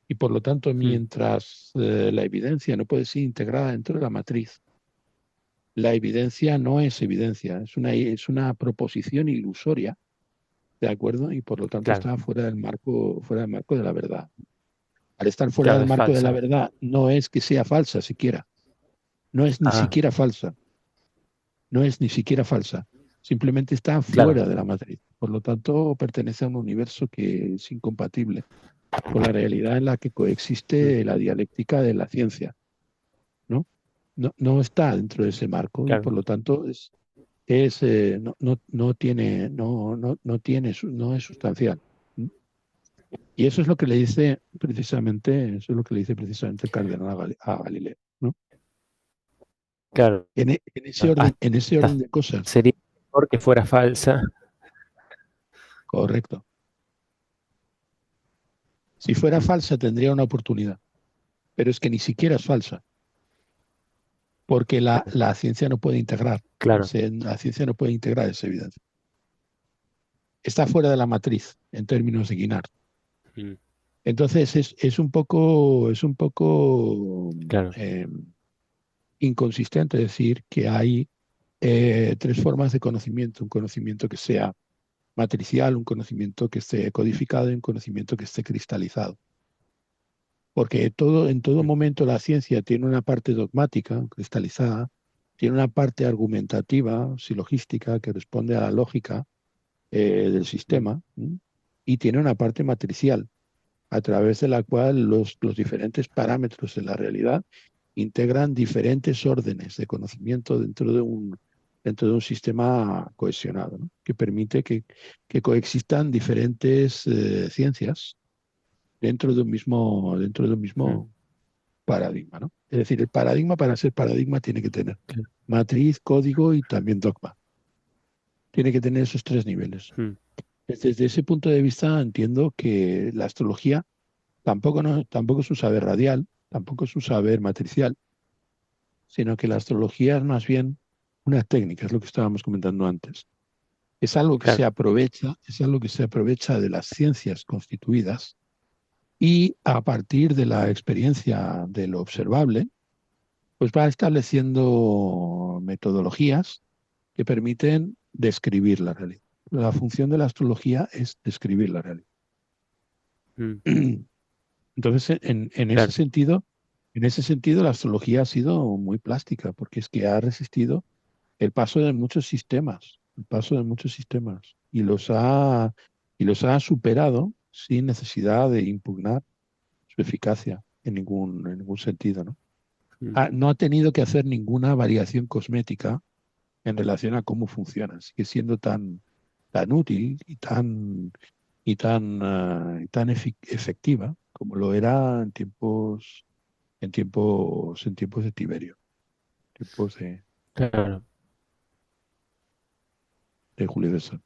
Y por lo tanto, mm, mientras la evidencia no puede ser integrada dentro de la matriz, la evidencia no es evidencia, es una proposición ilusoria, ¿de acuerdo? Y por lo tanto claro, está fuera del marco de la verdad. Al estar fuera claro, del es marco de la falsa. verdad, no es que sea falsa siquiera, no es ni Ah, siquiera falsa, no es ni siquiera falsa, simplemente está claro, fuera de la matriz. Por lo tanto, pertenece a un universo que es incompatible con la realidad en la que mm, coexiste la dialéctica de la ciencia, ¿no? No está dentro de ese marco y claro, por lo tanto no tiene, no es sustancial. ¿M? Y eso es lo que le dice precisamente, eso es lo que le dice precisamente el cardenal a Galileo, ¿no? claro. En ese Hasta orden de cosas, sería mejor que fuera falsa. correcto. Si fuera Mm, falsa tendría una oportunidad, pero es que ni siquiera es falsa. porque la ciencia no puede integrar, claro. la ciencia no puede integrar esa evidencia. Está fuera de la matriz en términos de Guinart. Mm, Entonces es un poco claro. inconsistente decir que hay tres formas de conocimiento: un conocimiento que sea matricial, un conocimiento que esté codificado y un conocimiento que esté cristalizado. Porque en todo Mm, momento la ciencia tiene una parte dogmática, cristalizada, tiene una parte argumentativa, silogística, que responde a la lógica del mm, sistema, ¿m? Y tiene una parte matricial, a través de la cual los diferentes parámetros de la realidad integran diferentes órdenes de conocimiento dentro de un sistema cohesionado, ¿no? Que permite que coexistan diferentes ciencias dentro de un mismo mm, paradigma, ¿no? Es decir, el paradigma, para ser paradigma, tiene que tener claro. matriz, código y también dogma. Tiene que tener esos tres niveles. Mm, Desde ese punto de vista entiendo que la astrología tampoco es un saber radial, tampoco es un saber matricial, sino que la astrología es más bien una técnica, es lo que estábamos comentando antes. claro. Es algo que se aprovecha de las ciencias constituidas y a partir de la experiencia de lo observable, pues va estableciendo metodologías que permiten describir la realidad. La función de la astrología es describir la realidad. Mm, Entonces, claro. en ese sentido, la astrología ha sido muy plástica, porque es que ha resistido el paso de muchos sistemas, el paso de muchos sistemas, y los ha superado sin necesidad de impugnar su eficacia en ningún sentido, ¿no? Mm, No ha tenido que hacer ninguna variación cosmética en relación a cómo funciona. Sigue siendo tan útil y tan efectiva como lo era en tiempos de Tiberio, tiempos claro, de Julio César.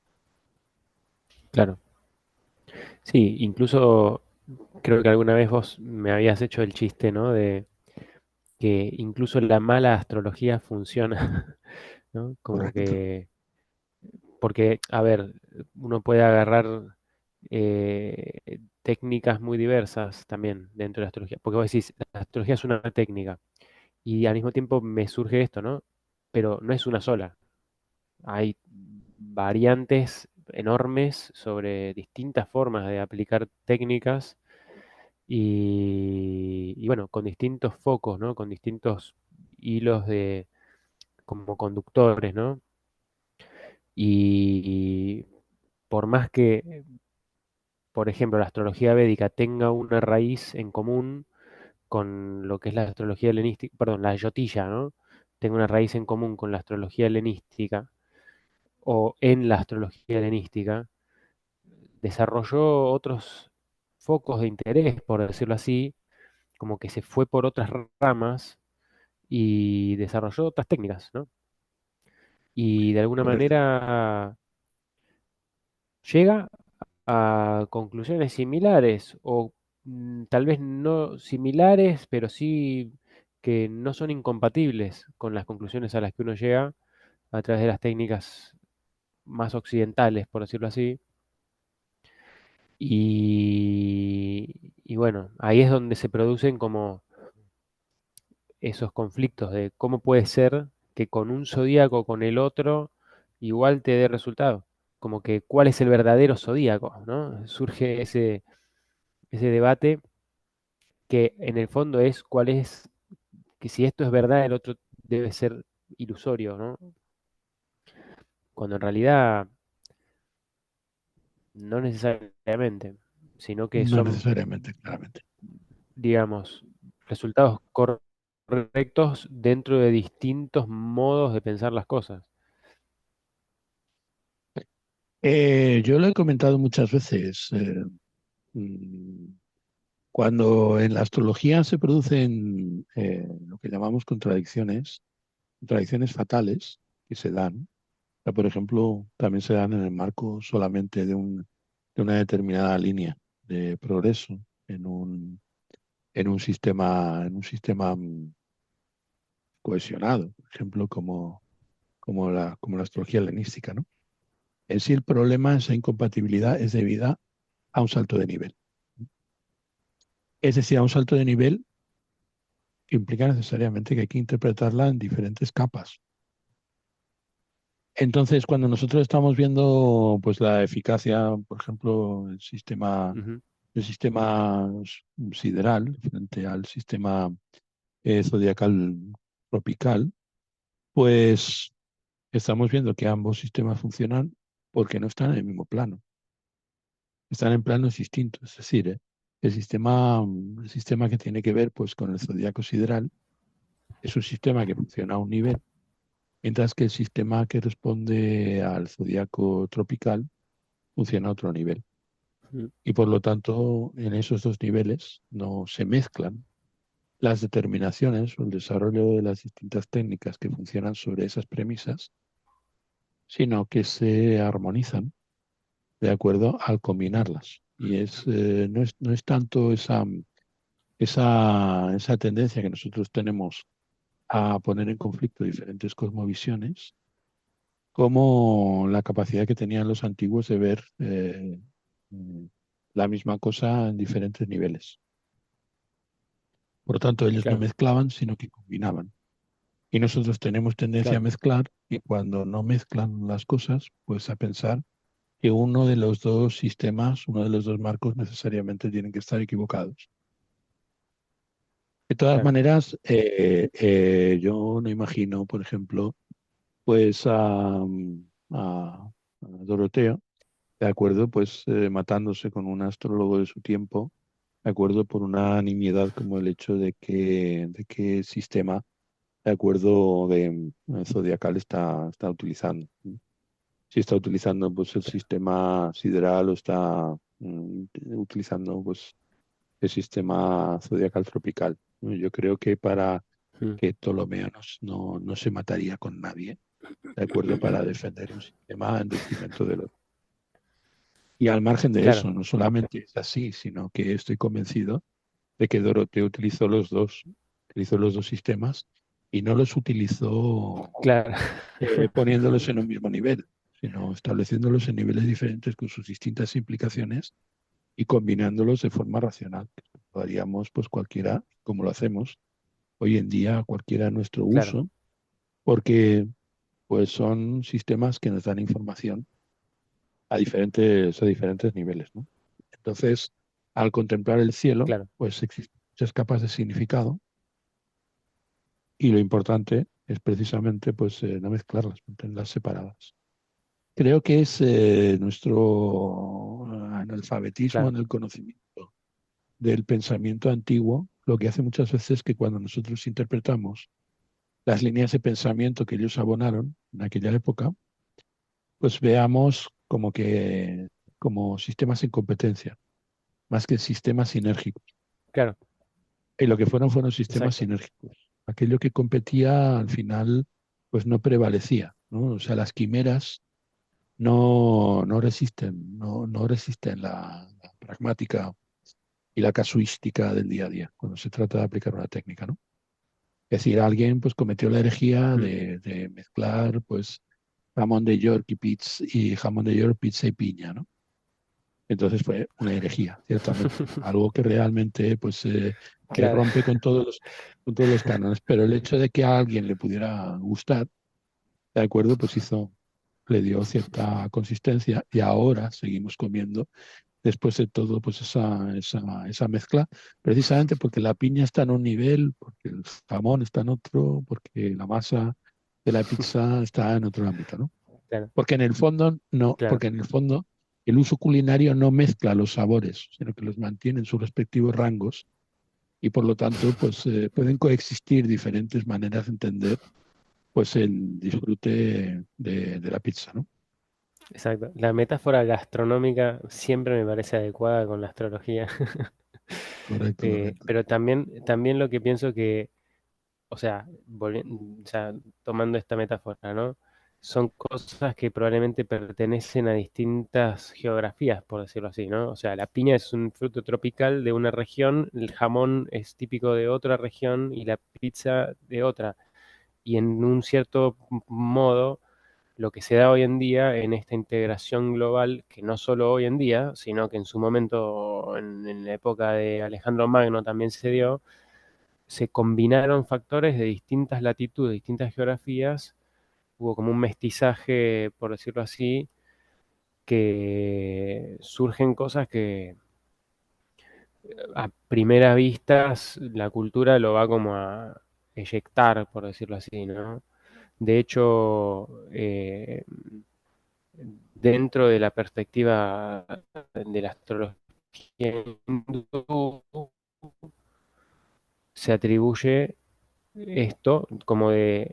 claro. Sí, incluso creo que alguna vez vos me habías hecho el chiste, ¿no? De que incluso la mala astrología funciona, ¿no? Como Correcto. que, porque, a ver, uno puede agarrar técnicas muy diversas también dentro de la astrología, porque vos decís, la astrología es una técnica, y al mismo tiempo me surge esto, ¿no? Pero no es una sola, hay variantes enormes sobre distintas formas de aplicar técnicas y bueno, con distintos focos, ¿no? Con distintos hilos de como conductores, ¿no? Y por más que, por ejemplo, la astrología védica tenga una raíz en común con lo que es la astrología helenística, perdón, la yotilla, ¿no? Tenga una raíz en común con la astrología helenística o en la astrología helenística, desarrolló otros focos de interés, por decirlo así, como que se fue por otras ramas y desarrolló otras técnicas, ¿no? Y de alguna Correcto. manera llega a conclusiones similares o tal vez no similares, pero sí que no son incompatibles con las conclusiones a las que uno llega a través de las técnicas más occidentales, por decirlo así. Y bueno, ahí es donde se producen como esos conflictos de cómo puede ser que con un zodíaco con el otro igual te dé resultado. Como que cuál es el verdadero zodíaco, ¿no? Surge ese debate que en el fondo es cuál es, que si esto es verdad, el otro debe ser ilusorio, ¿no? Cuando en realidad no necesariamente, sino que No son, necesariamente, claramente. digamos, resultados correctos dentro de distintos modos de pensar las cosas. Yo lo he comentado muchas veces. Mm, Cuando en la astrología se producen lo que llamamos contradicciones fatales que se dan, o sea, por ejemplo, también se dan en el marco solamente de una determinada línea de progreso en un sistema cohesionado, por ejemplo, como la astrología helenística, ¿no? En sí el problema, esa incompatibilidad, es debida a un salto de nivel. Es decir, a un salto de nivel que implica necesariamente que hay que interpretarla en diferentes capas. Entonces, cuando nosotros estamos viendo pues la eficacia, por ejemplo, Ujú. el sistema sideral frente al sistema zodiacal tropical, pues estamos viendo que ambos sistemas funcionan porque no están en el mismo plano, están en planos distintos. Es decir, el sistema que tiene que ver pues con el zodiaco sideral es un sistema que funciona a un nivel, mientras que el sistema que responde al zodiaco tropical funciona a otro nivel. Ujú. Y por lo tanto, en esos dos niveles no se mezclan las determinaciones o el desarrollo de las distintas técnicas que funcionan sobre esas premisas, sino que se armonizan de acuerdo al combinarlas. Y no es tanto esa tendencia que nosotros tenemos a poner en conflicto diferentes cosmovisiones, como la capacidad que tenían los antiguos de ver mm, la misma cosa en diferentes niveles. Por lo tanto, ellos no Claro, mezclaban, sino que combinaban. Y nosotros tenemos tendencia a claro, mezclar y cuando no mezclan las cosas, pues a pensar que uno de los dos sistemas, uno de los dos marcos necesariamente tienen que estar equivocados. De todas claro. maneras, yo no imagino, por ejemplo, pues a Doroteo, de acuerdo, pues matándose con un astrólogo de su tiempo, de acuerdo, por una nimiedad como el hecho de que el sistema, de acuerdo, zodiacal está utilizando. ¿No? Si está utilizando pues el sistema sideral o está utilizando pues el sistema zodiacal tropical. ¿No? Yo creo que para Mm. que Ptolomeo no se mataría con nadie, ¿de acuerdo? Para defender un sistema en detrimento del otro. Y al margen de Claro, eso, no solamente es así, sino que estoy convencido de que Doroteo utilizó los dos sistemas y no los utilizó claro. poniéndolos en un mismo nivel, sino estableciéndolos en niveles diferentes con sus distintas implicaciones y combinándolos de forma racional. Lo haríamos pues cualquiera, como lo hacemos hoy en día, cualquiera a nuestro Claro, uso, porque pues son sistemas que nos dan información a diferentes niveles, ¿no? Entonces, al contemplar el cielo, claro. pues existen muchas capas de significado y lo importante es precisamente pues no mezclarlas, mantenerlas separadas. Creo que es nuestro analfabetismo Claro. en el conocimiento del pensamiento antiguo, lo que hace muchas veces que cuando nosotros interpretamos las líneas de pensamiento que ellos abonaron en aquella época, pues veamos como sistemas en competencia, más que sistemas sinérgicos. Claro, Y lo que fueron sistemas exacto. sinérgicos. Aquello que competía al final, pues no prevalecía, ¿no? O sea, las quimeras no resisten la pragmática y la casuística del día a día, cuando se trata de aplicar una técnica, ¿no? Es decir, alguien pues cometió la herejía Mm. de mezclar pues jamón de York y jamón de York, pizza y piña, ¿no? Entonces fue una herejía, ciertamente, algo que realmente pues Claro. rompe con todos los cánones, pero el hecho de que a alguien le pudiera gustar, de acuerdo, le dio cierta consistencia y ahora seguimos comiendo después de todo pues esa mezcla, precisamente porque la piña está en un nivel, porque el jamón está en otro, porque la masa de la pizza está en otro ámbito, ¿no? Claro, Porque en el fondo no, claro. porque en el fondo el uso culinario no mezcla los sabores, sino que los mantiene en sus respectivos rangos y por lo tanto pues pueden coexistir diferentes maneras de entender pues el disfrute de la pizza, ¿no? Exacto. La metáfora gastronómica siempre me parece adecuada con la astrología. Correcto, correcto. Pero también lo que pienso que, o sea, o sea, tomando esta metáfora, ¿no? Son cosas que probablemente pertenecen a distintas geografías, por decirlo así, ¿no? O sea, la piña es un fruto tropical de una región, el jamón es típico de otra región y la pizza de otra. y en un cierto modo lo que se da hoy en día en esta integración global, que no solo hoy en día, sino que en su momento, en la época de Alejandro Magno también se dio, se combinaron factores de distintas latitudes, distintas geografías, hubo como un mestizaje, por decirlo así, que surgen cosas que a primera vista la cultura lo va como a eyectar, por decirlo así, ¿no? De hecho, dentro de la perspectiva de la astrología hindú, se atribuye esto como de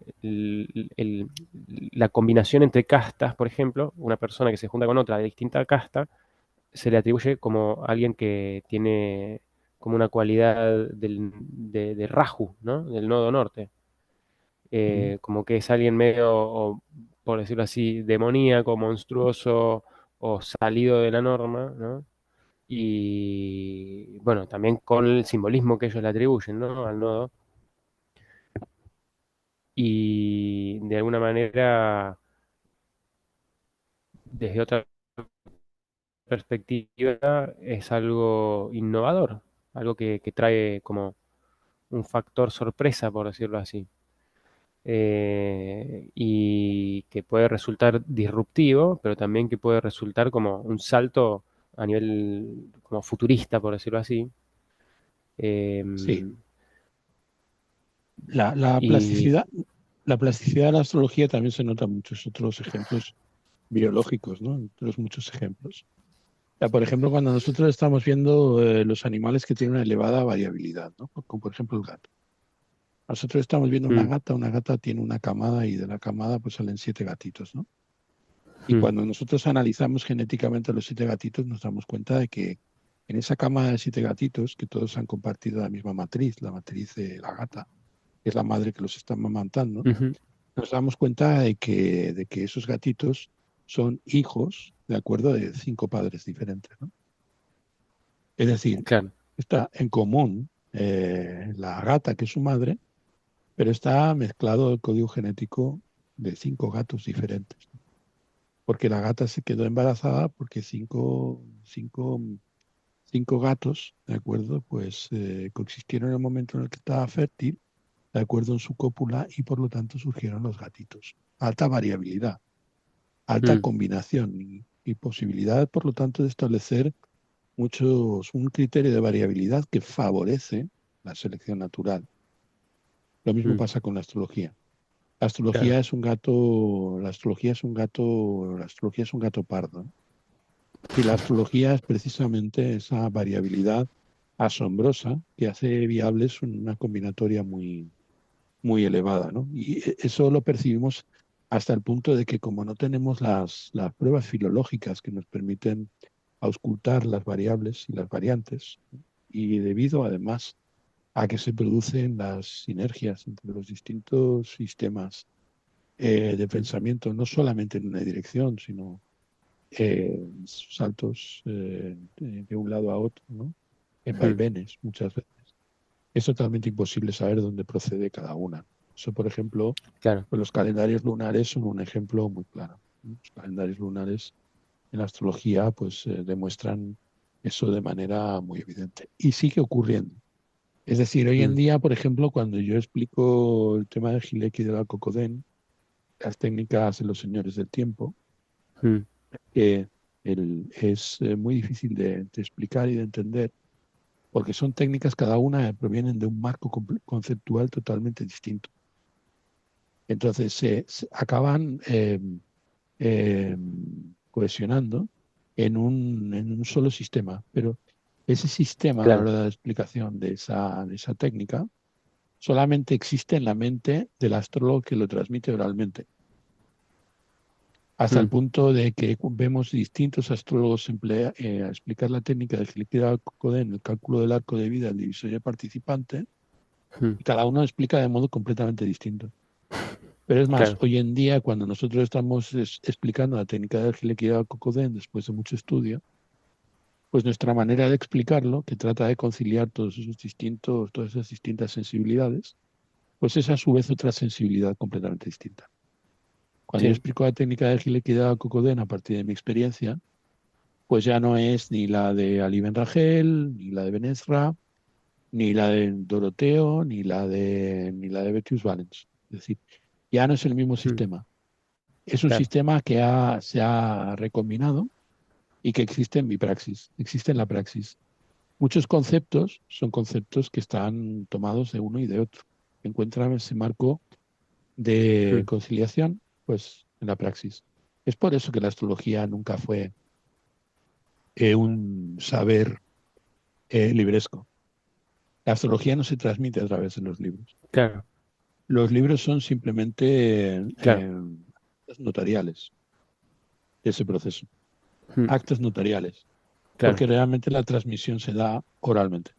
la combinación entre castas, por ejemplo, una persona que se junta con otra de distinta casta, se le atribuye como alguien que tiene como una cualidad de Rahu, ¿no? Del nodo norte. Mm. Como que es alguien medio, por decirlo así, demoníaco, monstruoso o salido de la norma, ¿no? Y bueno, también con el simbolismo que ellos le atribuyen, ¿no? Al nodo. Y de alguna manera, desde otra perspectiva, es algo innovador, algo que trae como un factor sorpresa, por decirlo así. Y que puede resultar disruptivo, pero también que puede resultar como un salto a nivel como futurista, por decirlo así. Eh, Sí, la y plasticidad, la plasticidad de la astrología también se nota en muchos otros ejemplos biológicos, ¿no? En otros muchos ejemplos. Ya, por ejemplo, cuando nosotros estamos viendo los animales que tienen una elevada variabilidad, ¿no? Como por ejemplo el gato. Nosotros estamos viendo mm, una gata tiene una camada y de la camada pues salen 7 gatitos, ¿no? Y mm, cuando nosotros analizamos genéticamente a los 7 gatitos, nos damos cuenta de que en esa camada de 7 gatitos, que todos han compartido la misma matriz, la matriz de la gata, que es la madre que los está amamantando, ujú, nos damos cuenta de que esos gatitos son hijos, de acuerdo, de 5 padres diferentes, ¿no? Es decir, claro, está en común la gata, que es su madre, pero está mezclado el código genético de 5 gatos diferentes. Porque la gata se quedó embarazada porque cinco gatos, ¿de acuerdo? Pues coexistieron en el momento en el que estaba fértil, ¿de acuerdo? En su cópula y por lo tanto surgieron los gatitos. Alta variabilidad, alta mm, combinación y posibilidad, por lo tanto, de establecer un criterio de variabilidad que favorece la selección natural. Lo mismo mm, pasa con la astrología. claro, La astrología es un gato pardo, ¿no? Y la astrología es precisamente esa variabilidad asombrosa que hace viables una combinatoria muy elevada, ¿no? Y eso lo percibimos hasta el punto de que como no tenemos las pruebas filológicas que nos permiten auscultar las variables y las variantes, y debido además a que se producen las sinergias entre los distintos sistemas de mm, pensamiento, no solamente en una dirección, sino saltos de un lado a otro, ¿no? En mm, vaivenes muchas veces. Es totalmente imposible saber dónde procede cada una. Eso, por ejemplo, claro, pues los calendarios lunares son un ejemplo muy claro, ¿no? Los calendarios lunares en la astrología pues demuestran eso de manera muy evidente. Y sigue ocurriendo. Es decir, hoy en mm, día, por ejemplo, cuando yo explico el tema de Gilek y de la Cocodén, las técnicas de los señores del tiempo, mm, que es muy difícil de explicar y de entender, porque son técnicas, cada una provienen de un marco conceptual totalmente distinto. Entonces se acaban eh, cohesionando en un solo sistema, pero ese sistema a la claro, hora de la explicación de esa técnica solamente existe en la mente del astrólogo que lo transmite oralmente. Hasta el mm, punto de que vemos distintos astrólogos a explicar la técnica de Gillick-Codén, el cálculo del arco de vida del divisorio participante, mm, y cada uno explica de modo completamente distinto. Pero es más, claro, hoy en día, cuando nosotros estamos explicando la técnica del Gillick-Codén después de mucho estudio, pues nuestra manera de explicarlo, que trata de conciliar todas esas distintas sensibilidades, pues es a su vez otra sensibilidad completamente distinta. Cuando yo Sí. explico la técnica de agilidad Cocodén a partir de mi experiencia, pues ya no es ni la de Ali Ben Rachel, ni la de Ben Ezra, ni la de Doroteo, ni la de Bettius Valens. Es decir, ya no es el mismo Mm, sistema. Es un claro. sistema que se ha recombinado y que existe en mi praxis, existe en la praxis. Muchos conceptos son conceptos que están tomados de uno y de otro. Encuentran ese marco de Mm, conciliación, pues, en la praxis. Es por eso que la astrología nunca fue un saber libresco. La astrología no se transmite a través de los libros. claro, Los libros son simplemente claro. actas notariales de ese proceso, Mm, actas notariales, claro. porque realmente la transmisión se da oralmente,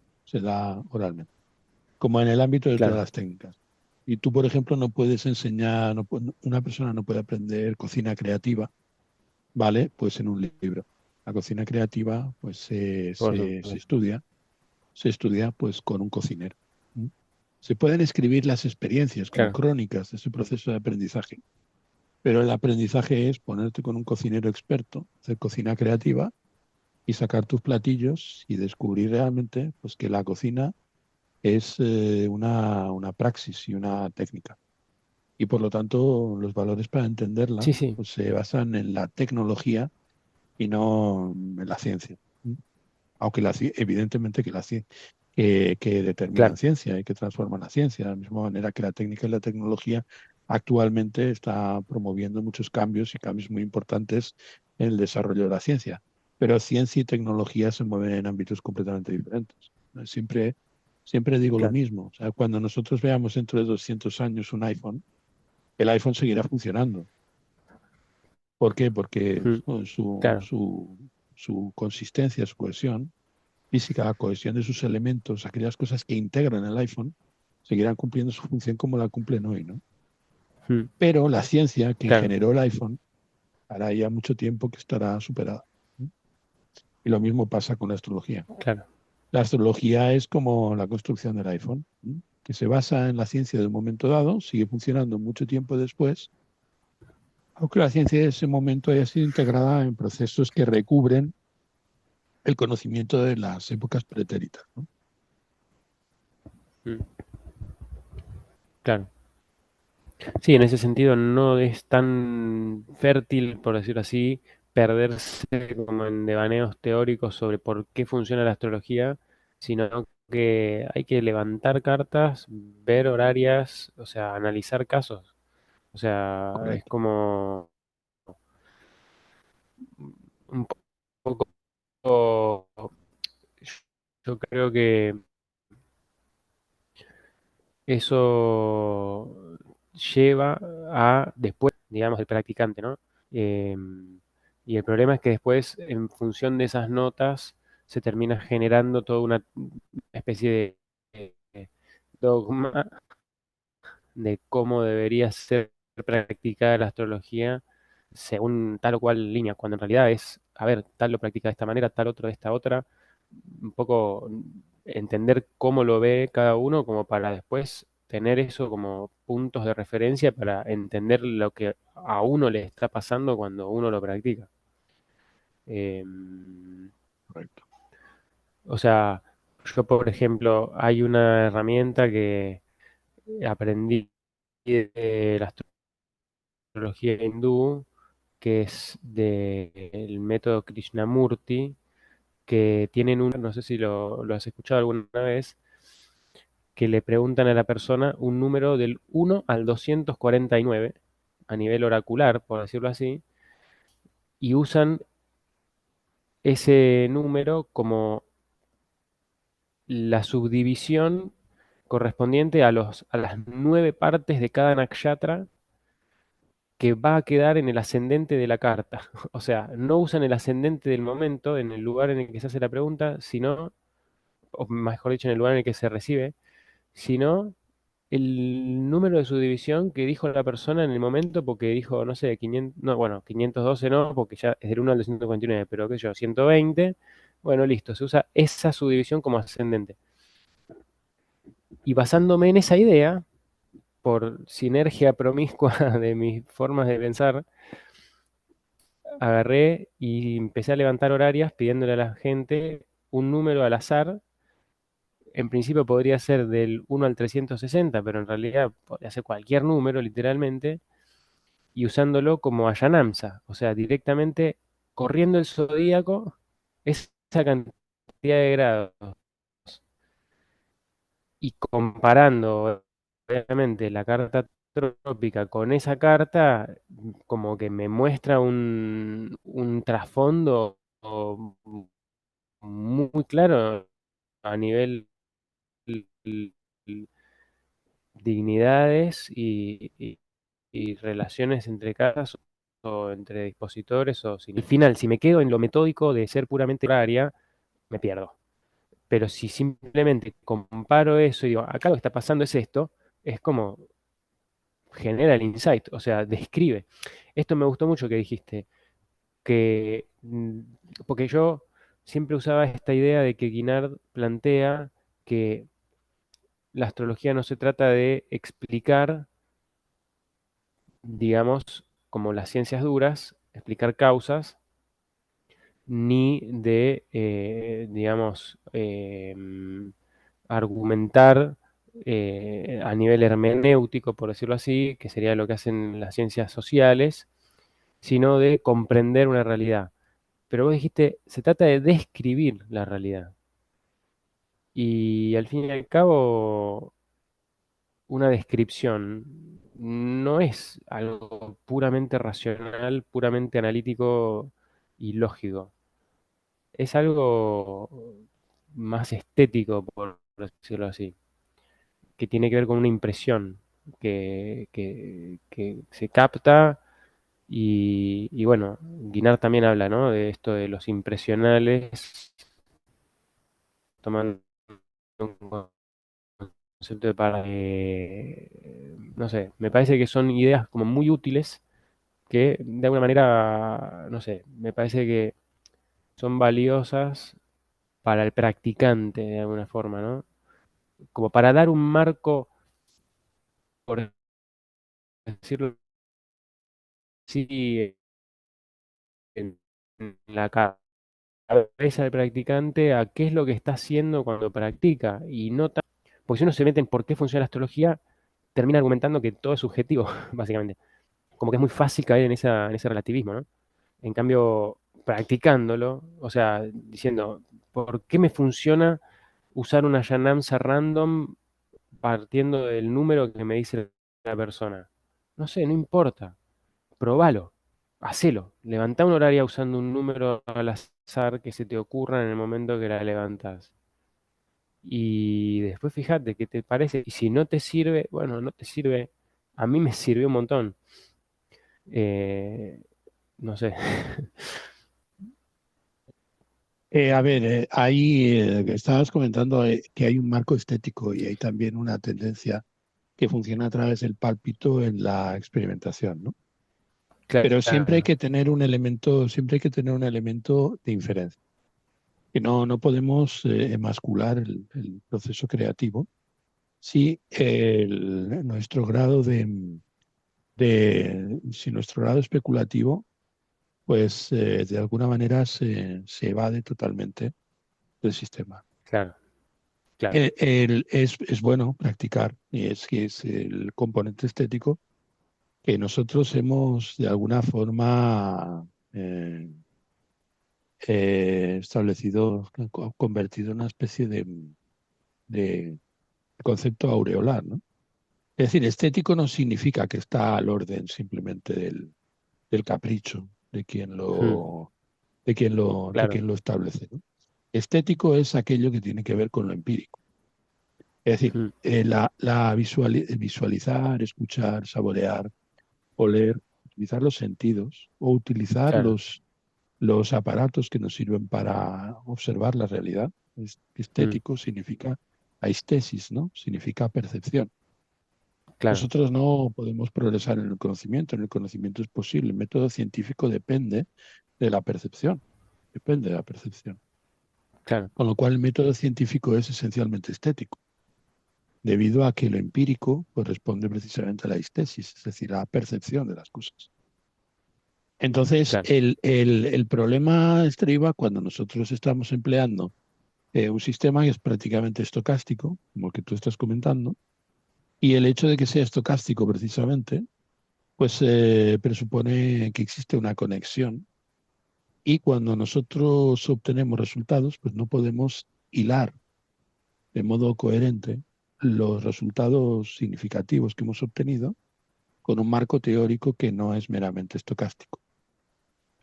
como en el ámbito de todas Claro. las técnicas. Y tú, por ejemplo, no puedes enseñar, una persona no puede aprender cocina creativa, ¿vale? Pues en un libro. La cocina creativa, pues se, Por se, se supuesto. estudia, se estudia pues con un cocinero. ¿Mm? Se pueden escribir las experiencias como Claro. crónicas de ese proceso de aprendizaje, pero el aprendizaje es ponerte con un cocinero experto, hacer cocina creativa y sacar tus platillos y descubrir realmente pues, que la cocina es una praxis y una técnica. Y por lo tanto, los valores para entenderla Sí, sí. pues, se basan en la tecnología y no en la ciencia. ¿Mm? Aunque evidentemente que que determinan Claro. ciencia y que transforman la ciencia, de la misma manera que la técnica y la tecnología actualmente está promoviendo muchos cambios y cambios muy importantes en el desarrollo de la ciencia. Pero ciencia y tecnología se mueven en ámbitos completamente diferentes. Siempre digo lo Claro. mismo. O sea, cuando nosotros veamos dentro de 200 años un iPhone, el iPhone seguirá funcionando. ¿Por qué? Porque Mm, claro. su consistencia, su cohesión física, la cohesión de sus elementos, aquellas cosas que integran el iPhone, seguirán cumpliendo su función como la cumplen hoy, ¿no? Mm, Pero la ciencia que claro. generó el iPhone hará ya mucho tiempo que estará superada. ¿No? Y lo mismo pasa con la astrología. Claro. La astrología es como la construcción del iPhone, ¿no? Que se basa en la ciencia de un momento dado, sigue funcionando mucho tiempo después, aunque la ciencia de ese momento haya sido integrada en procesos que recubren el conocimiento de las épocas pretéritas, ¿no? Mm, claro. Sí, en ese sentido no es tan fértil, por decirlo así, perderse como en devaneos teóricos sobre por qué funciona la astrología, sino que hay que levantar cartas, ver horarias, o sea, analizar casos. O sea, es Correcto. como un poco, yo creo que eso lleva a después, digamos, el practicante, ¿no? Eh, y el problema es que después, en función de esas notas, se termina generando toda una especie de dogma de cómo debería ser practicada la astrología según tal o cual línea, cuando en realidad es, a ver, tal lo practica de esta manera, tal otro de esta otra, un poco entender cómo lo ve cada uno como para después tener eso como puntos de referencia para entender lo que a uno le está pasando cuando uno lo practica. Eh, Correcto. o sea, yo por ejemplo, hay una herramienta que aprendí de la astrología hindú, que es del método Krishnamurti, que tienen un, no sé si lo has escuchado alguna vez, que le preguntan a la persona un número del 1 al 249 a nivel oracular, por decirlo así, y usan ese número como la subdivisión correspondiente a las 9 partes de cada nakshatra que va a quedar en el ascendente de la carta. O sea, no usan el ascendente del momento en el lugar en el que se hace la pregunta, sino, o mejor dicho, en el lugar en el que se recibe, sino el número de subdivisión que dijo la persona en el momento, porque dijo, no sé, 500, no, bueno, 512 no, porque ya es del 1 al 249, pero qué sé yo, 120, bueno, listo, se usa esa subdivisión como ascendente. Y basándome en esa idea, por sinergia promiscua de mis formas de pensar, agarré y empecé a levantar horarias pidiéndole a la gente un número al azar. En principio podría ser del 1 al 360, pero en realidad podría ser cualquier número, literalmente, y usándolo como ayanamsa, o sea, directamente corriendo el zodíaco, esa cantidad de grados, y comparando, obviamente, la carta trópica con esa carta, como que me muestra un trasfondo muy claro a nivel dignidades y relaciones entre casas o entre dispositores o sin. Al final, si me quedo en lo metódico de ser puramente horaria, me pierdo. Pero si simplemente comparo eso y digo, acá lo que está pasando es esto, es como genera el insight, o sea, describe. Esto me gustó mucho que dijiste, que porque yo siempre usaba esta idea de que Guinard plantea que la astrología no se trata de explicar, digamos, como las ciencias duras, explicar causas, ni de, digamos, argumentar a nivel hermenéutico, por decirlo así, que sería lo que hacen las ciencias sociales, sino de comprender una realidad. Pero vos dijiste, se trata de describir la realidad. Y al fin y al cabo, una descripción no es algo puramente racional, puramente analítico y lógico. Es algo más estético, por decirlo así, que tiene que ver con una impresión que se capta y bueno, Guinard también habla, ¿no? De esto de los impresionales, tomando un concepto de no sé, me parece que son ideas como muy útiles que de alguna manera, no sé, me parece que son valiosas para el practicante de alguna forma, ¿no? Como para dar un marco, por decirlo así, en la cabeza del practicante a qué es lo que está haciendo cuando practica y no tan, porque si uno se mete en por qué funciona la astrología, termina argumentando que todo es subjetivo, básicamente. Como que es muy fácil caer en ese relativismo, ¿no? En cambio, practicándolo, o sea, diciendo, ¿por qué me funciona usar una Yanamsa random partiendo del número que me dice la persona? No sé, no importa. Probalo, hacelo. Levantá un horario usando un número al azar que se te ocurra en el momento que la levantas. Y después fíjate qué te parece. Y si no te sirve, bueno, no te sirve. A mí me sirvió un montón. Eh, no sé. A ver, ahí estabas comentando que hay un marco estético y hay también una tendencia que funciona a través del pálpito en la experimentación, ¿no? Pero siempre hay Claro, que tener un elemento, siempre hay que tener un elemento de inferencia. Que no podemos emascular el proceso creativo si nuestro grado si nuestro grado especulativo, pues de alguna manera se evade totalmente del sistema. claro, claro. Es bueno practicar y es que es el componente estético que nosotros hemos de alguna forma establecido, convertido en una especie de concepto aureolar, ¿no? Es decir, estético no significa que está al orden simplemente del capricho Mm, de claro. quien lo establece, ¿no? Estético es aquello que tiene que ver con lo empírico. Es decir, Mm, visualizar, escuchar, saborear, oler, utilizar los sentidos o utilizar claro. los aparatos que nos sirven para observar la realidad. Mm, Estético significa aistesis, ¿no? Significa percepción. claro, Nosotros no podemos progresar en el conocimiento. En el conocimiento es posible. El método científico depende de la percepción. Depende de la percepción. claro. Con lo cual el método científico es esencialmente estético. debido a que lo empírico corresponde precisamente a la histesis, es decir, a la percepción de las cosas. Entonces, claro, el problema estriba cuando nosotros estamos empleando un sistema que es prácticamente estocástico, como el que tú estás comentando, y el hecho de que sea estocástico precisamente, pues presupone que existe una conexión y cuando nosotros obtenemos resultados, pues no podemos hilar de modo coherente los resultados significativos que hemos obtenido con un marco teórico que no es meramente estocástico.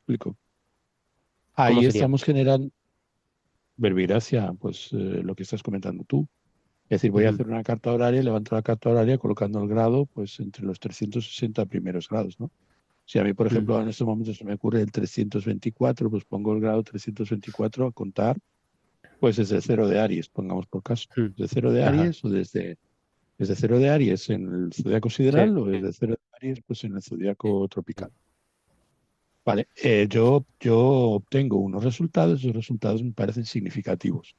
¿Me explico? ¿cómo Ahí sería? estamos generando verbigracia, pues lo que estás comentando tú. Es decir, voy a Ujú, hacer una carta horaria, levanto la carta horaria colocando el grado pues entre los 360 primeros grados, ¿no? Si a mí, por mm, ejemplo, en estos momentos se me ocurre el 324, pues pongo el grado 324 a contar, pues desde cero de Aries, pongamos por caso. mm, Desde cero de ajá, Aries o desde cero de Aries en el zodiaco sí, sideral o desde cero de Aries pues en el zodiaco tropical. Vale, yo obtengo unos resultados, esos resultados me parecen significativos.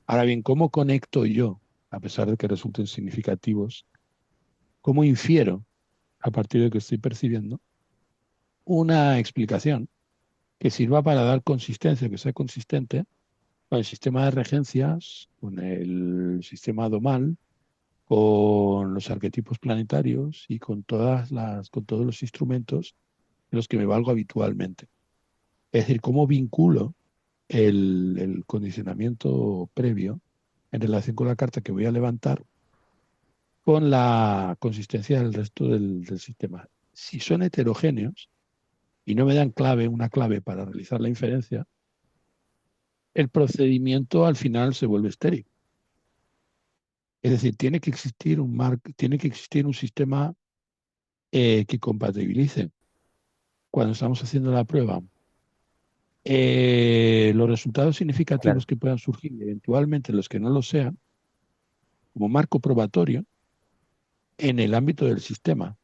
Ahora bien, ¿cómo conecto yo, a pesar de que resulten significativos, cómo infiero a partir de lo que estoy percibiendo una explicación que sirva para dar consistencia, que sea consistente con el sistema de regencias, con el sistema domal, con los arquetipos planetarios y con todos los instrumentos de los que me valgo habitualmente? Es decir, cómo vinculo el condicionamiento previo en relación con la carta que voy a levantar con la consistencia del resto del sistema. Si son heterogéneos y no me dan una clave para realizar la inferencia, el procedimiento al final se vuelve estéril. Es decir, tiene que existir un sistema que compatibilice cuando estamos haciendo la prueba los resultados significativos claro, que puedan surgir, eventualmente los que no lo sean, como marco probatorio en el ámbito del sistema.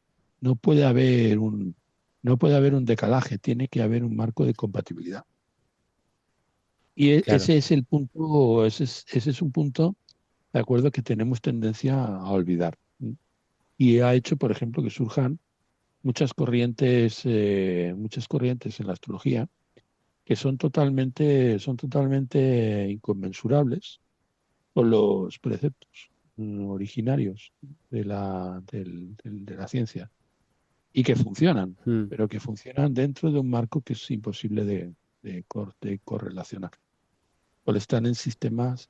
No puede haber un, no puede haber un decalaje, tiene que haber un marco de compatibilidad. Y claro, ese es un punto, de acuerdo, que tenemos tendencia a olvidar. Y ha hecho, por ejemplo, que surjan muchas corrientes en la astrología que son totalmente inconmensurables con los preceptos originarios de la ciencia y que funcionan, mm, pero que funcionan dentro de un marco que es imposible de correlacionar. O están en sistemas,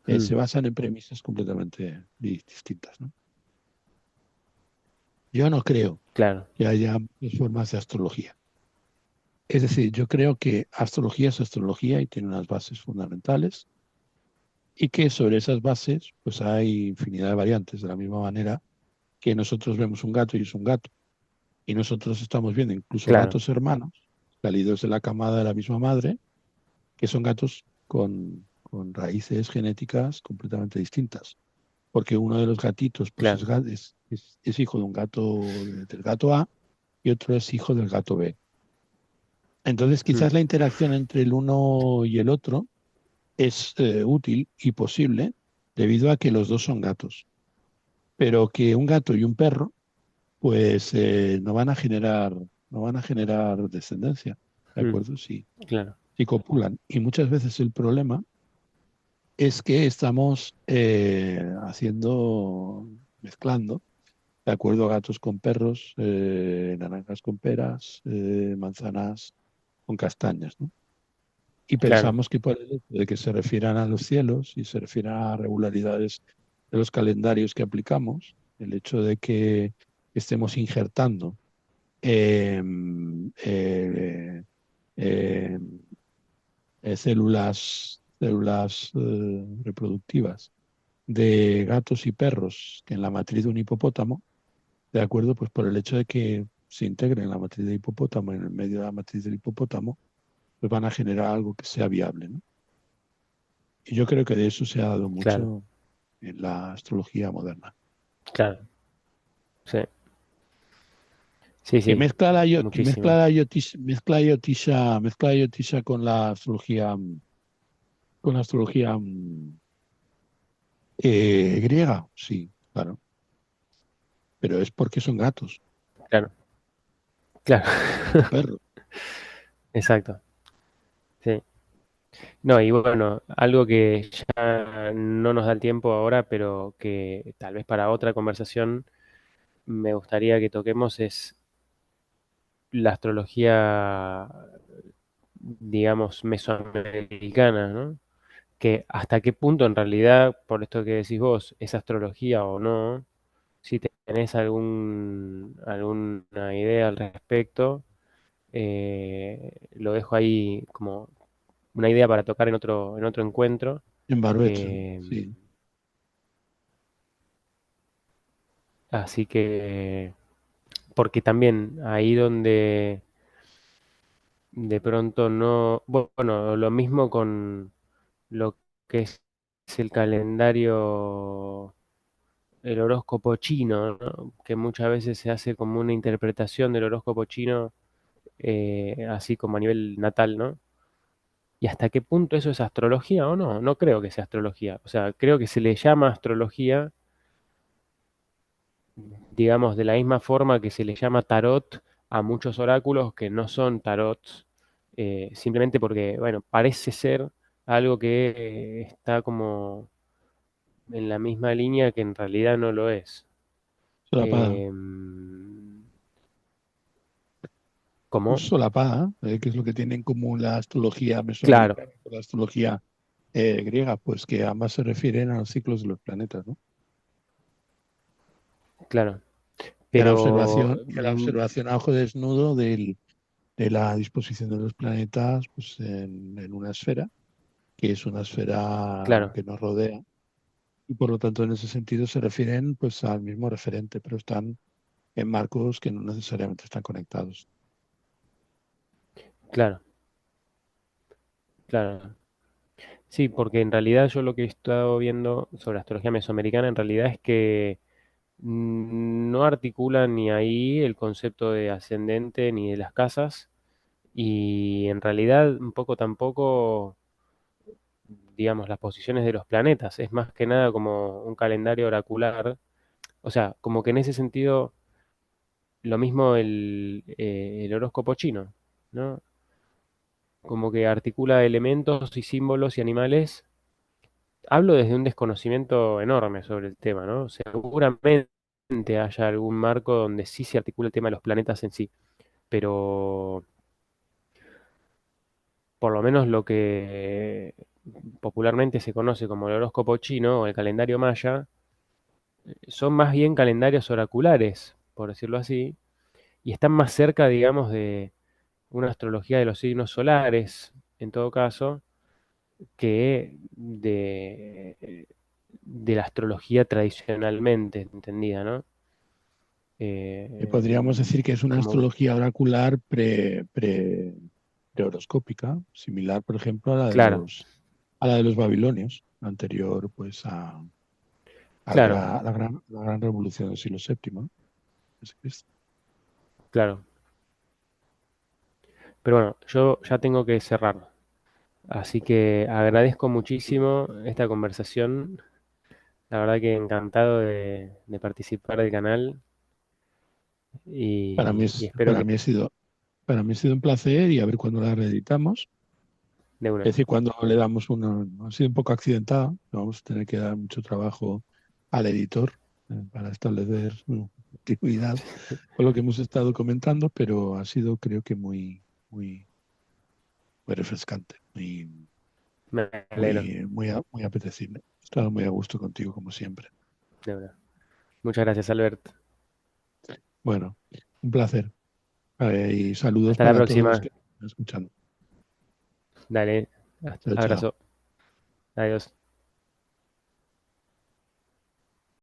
mm, se basan en premisas completamente distintas, ¿no? Yo no creo claro, que haya muchas formas de astrología. Es decir, yo creo que astrología es astrología y tiene unas bases fundamentales y que sobre esas bases pues hay infinidad de variantes, de la misma manera que nosotros vemos un gato y es un gato, y nosotros estamos viendo incluso claro, gatos hermanos, salidos de la camada de la misma madre, que son gatos con raíces genéticas completamente distintas, porque uno de los gatitos pues claro, es hijo de un gato, del gato A, y otro es hijo del gato B. Entonces mm, quizás la interacción entre el uno y el otro es útil y posible debido a que los dos son gatos, pero que un gato y un perro pues no van a generar descendencia, ¿de mm, acuerdo? claro, Si copulan. Y muchas veces el problema es que estamos mezclando, ¿de acuerdo? Gatos con perros, naranjas con peras, manzanas con castañas, ¿no? Y claro, pensamos que por el hecho de que se refieran a los cielos y se refieran a regularidades de los calendarios que aplicamos, el hecho de que estemos injertando em, eh, eh, células reproductivas de gatos y perros que en la matriz de un hipopótamo, ¿de acuerdo? Pues por el hecho de que se integren en la matriz del hipopótamo, en el medio de la matriz del hipopótamo, pues van a generar algo que sea viable, ¿no? Y yo creo que de eso se ha dado claro, mucho en la astrología moderna. claro, sí, sí, Y sí, muchísimo, mezcla la Yotisha con la astrología Griega, sí, claro, pero es porque son gatos, Claro, claro, o perros. exacto. Sí. No, y bueno, algo que ya no nos da el tiempo ahora, pero que tal vez para otra conversación me gustaría que toquemos es la astrología, digamos, mesoamericana, ¿no? Que hasta qué punto en realidad, por esto que decís vos, es astrología o no, si tenés alguna idea al respecto, lo dejo ahí como una idea para tocar en otro encuentro. En barbecho, Eh, sí. Así que, porque también ahí donde de pronto no, bueno, lo mismo con lo que es el calendario, el horóscopo chino, ¿no? Que muchas veces se hace como una interpretación del horóscopo chino, así como a nivel natal, ¿no? ¿Y hasta qué punto eso es astrología o no? No creo que sea astrología. O sea, creo que se le llama astrología, digamos, de la misma forma que se le llama tarot a muchos oráculos que no son tarots, simplemente porque, bueno, parece ser algo que está como en la misma línea que en realidad no lo es. Solapada. Em, ¿Cómo? Pues solapada, que es lo que tiene en común la astrología Claro, mesoamericana con la astrología griega, pues que ambas se refieren a los ciclos de los planetas, ¿no? claro. Y Pero, a la observación a ojo desnudo de la disposición de los planetas pues, en una esfera, que es una esfera claro, que nos rodea. Y por lo tanto, en ese sentido se refieren pues al mismo referente, pero están en marcos que no necesariamente están conectados. claro, claro. Sí, porque en realidad yo lo que he estado viendo sobre astrología mesoamericana en realidad es que no articula ni ahí el concepto de ascendente ni de las casas y en realidad un poco tampoco, digamos, las posiciones de los planetas. Es más que nada como un calendario oracular. O sea, como que en ese sentido lo mismo el horóscopo chino, ¿no? Como que articula elementos y símbolos y animales. Hablo desde un desconocimiento enorme sobre el tema, ¿no? Seguramente haya algún marco donde sí se articula el tema de los planetas en sí, pero por lo menos lo que popularmente se conoce como el horóscopo chino o el calendario maya, son más bien calendarios oraculares, por decirlo así, y están más cerca, digamos, de una astrología de los signos solares, en todo caso, que de la astrología tradicionalmente entendida, ¿no? Y Eh, podríamos decir que es una como, astrología oracular prehoroscópica, similar, por ejemplo, claro, a la de los babilonios, anterior pues claro, la gran revolución del siglo séptimo, ¿no? Jesucristo. claro. Pero bueno, yo ya tengo que cerrar. Así que agradezco muchísimo esta conversación. La verdad que encantado de participar del canal y espero Para que mí ha sido, para mí ha sido un placer y a ver cuándo la reeditamos. de una. Es decir, cuando le damos una, ha sido un poco accidentada, vamos a tener que dar mucho trabajo al editor para establecer continuidad con lo que hemos estado comentando, pero ha sido creo que muy, muy refrescante, Me alegro, muy apetecible. He estado muy a gusto contigo, como siempre. de una. Muchas gracias, Albert. Bueno, un placer. Y saludos Hasta la para todos los próxima. que están escuchando. Dale, Chao, chao. abrazo. Adiós.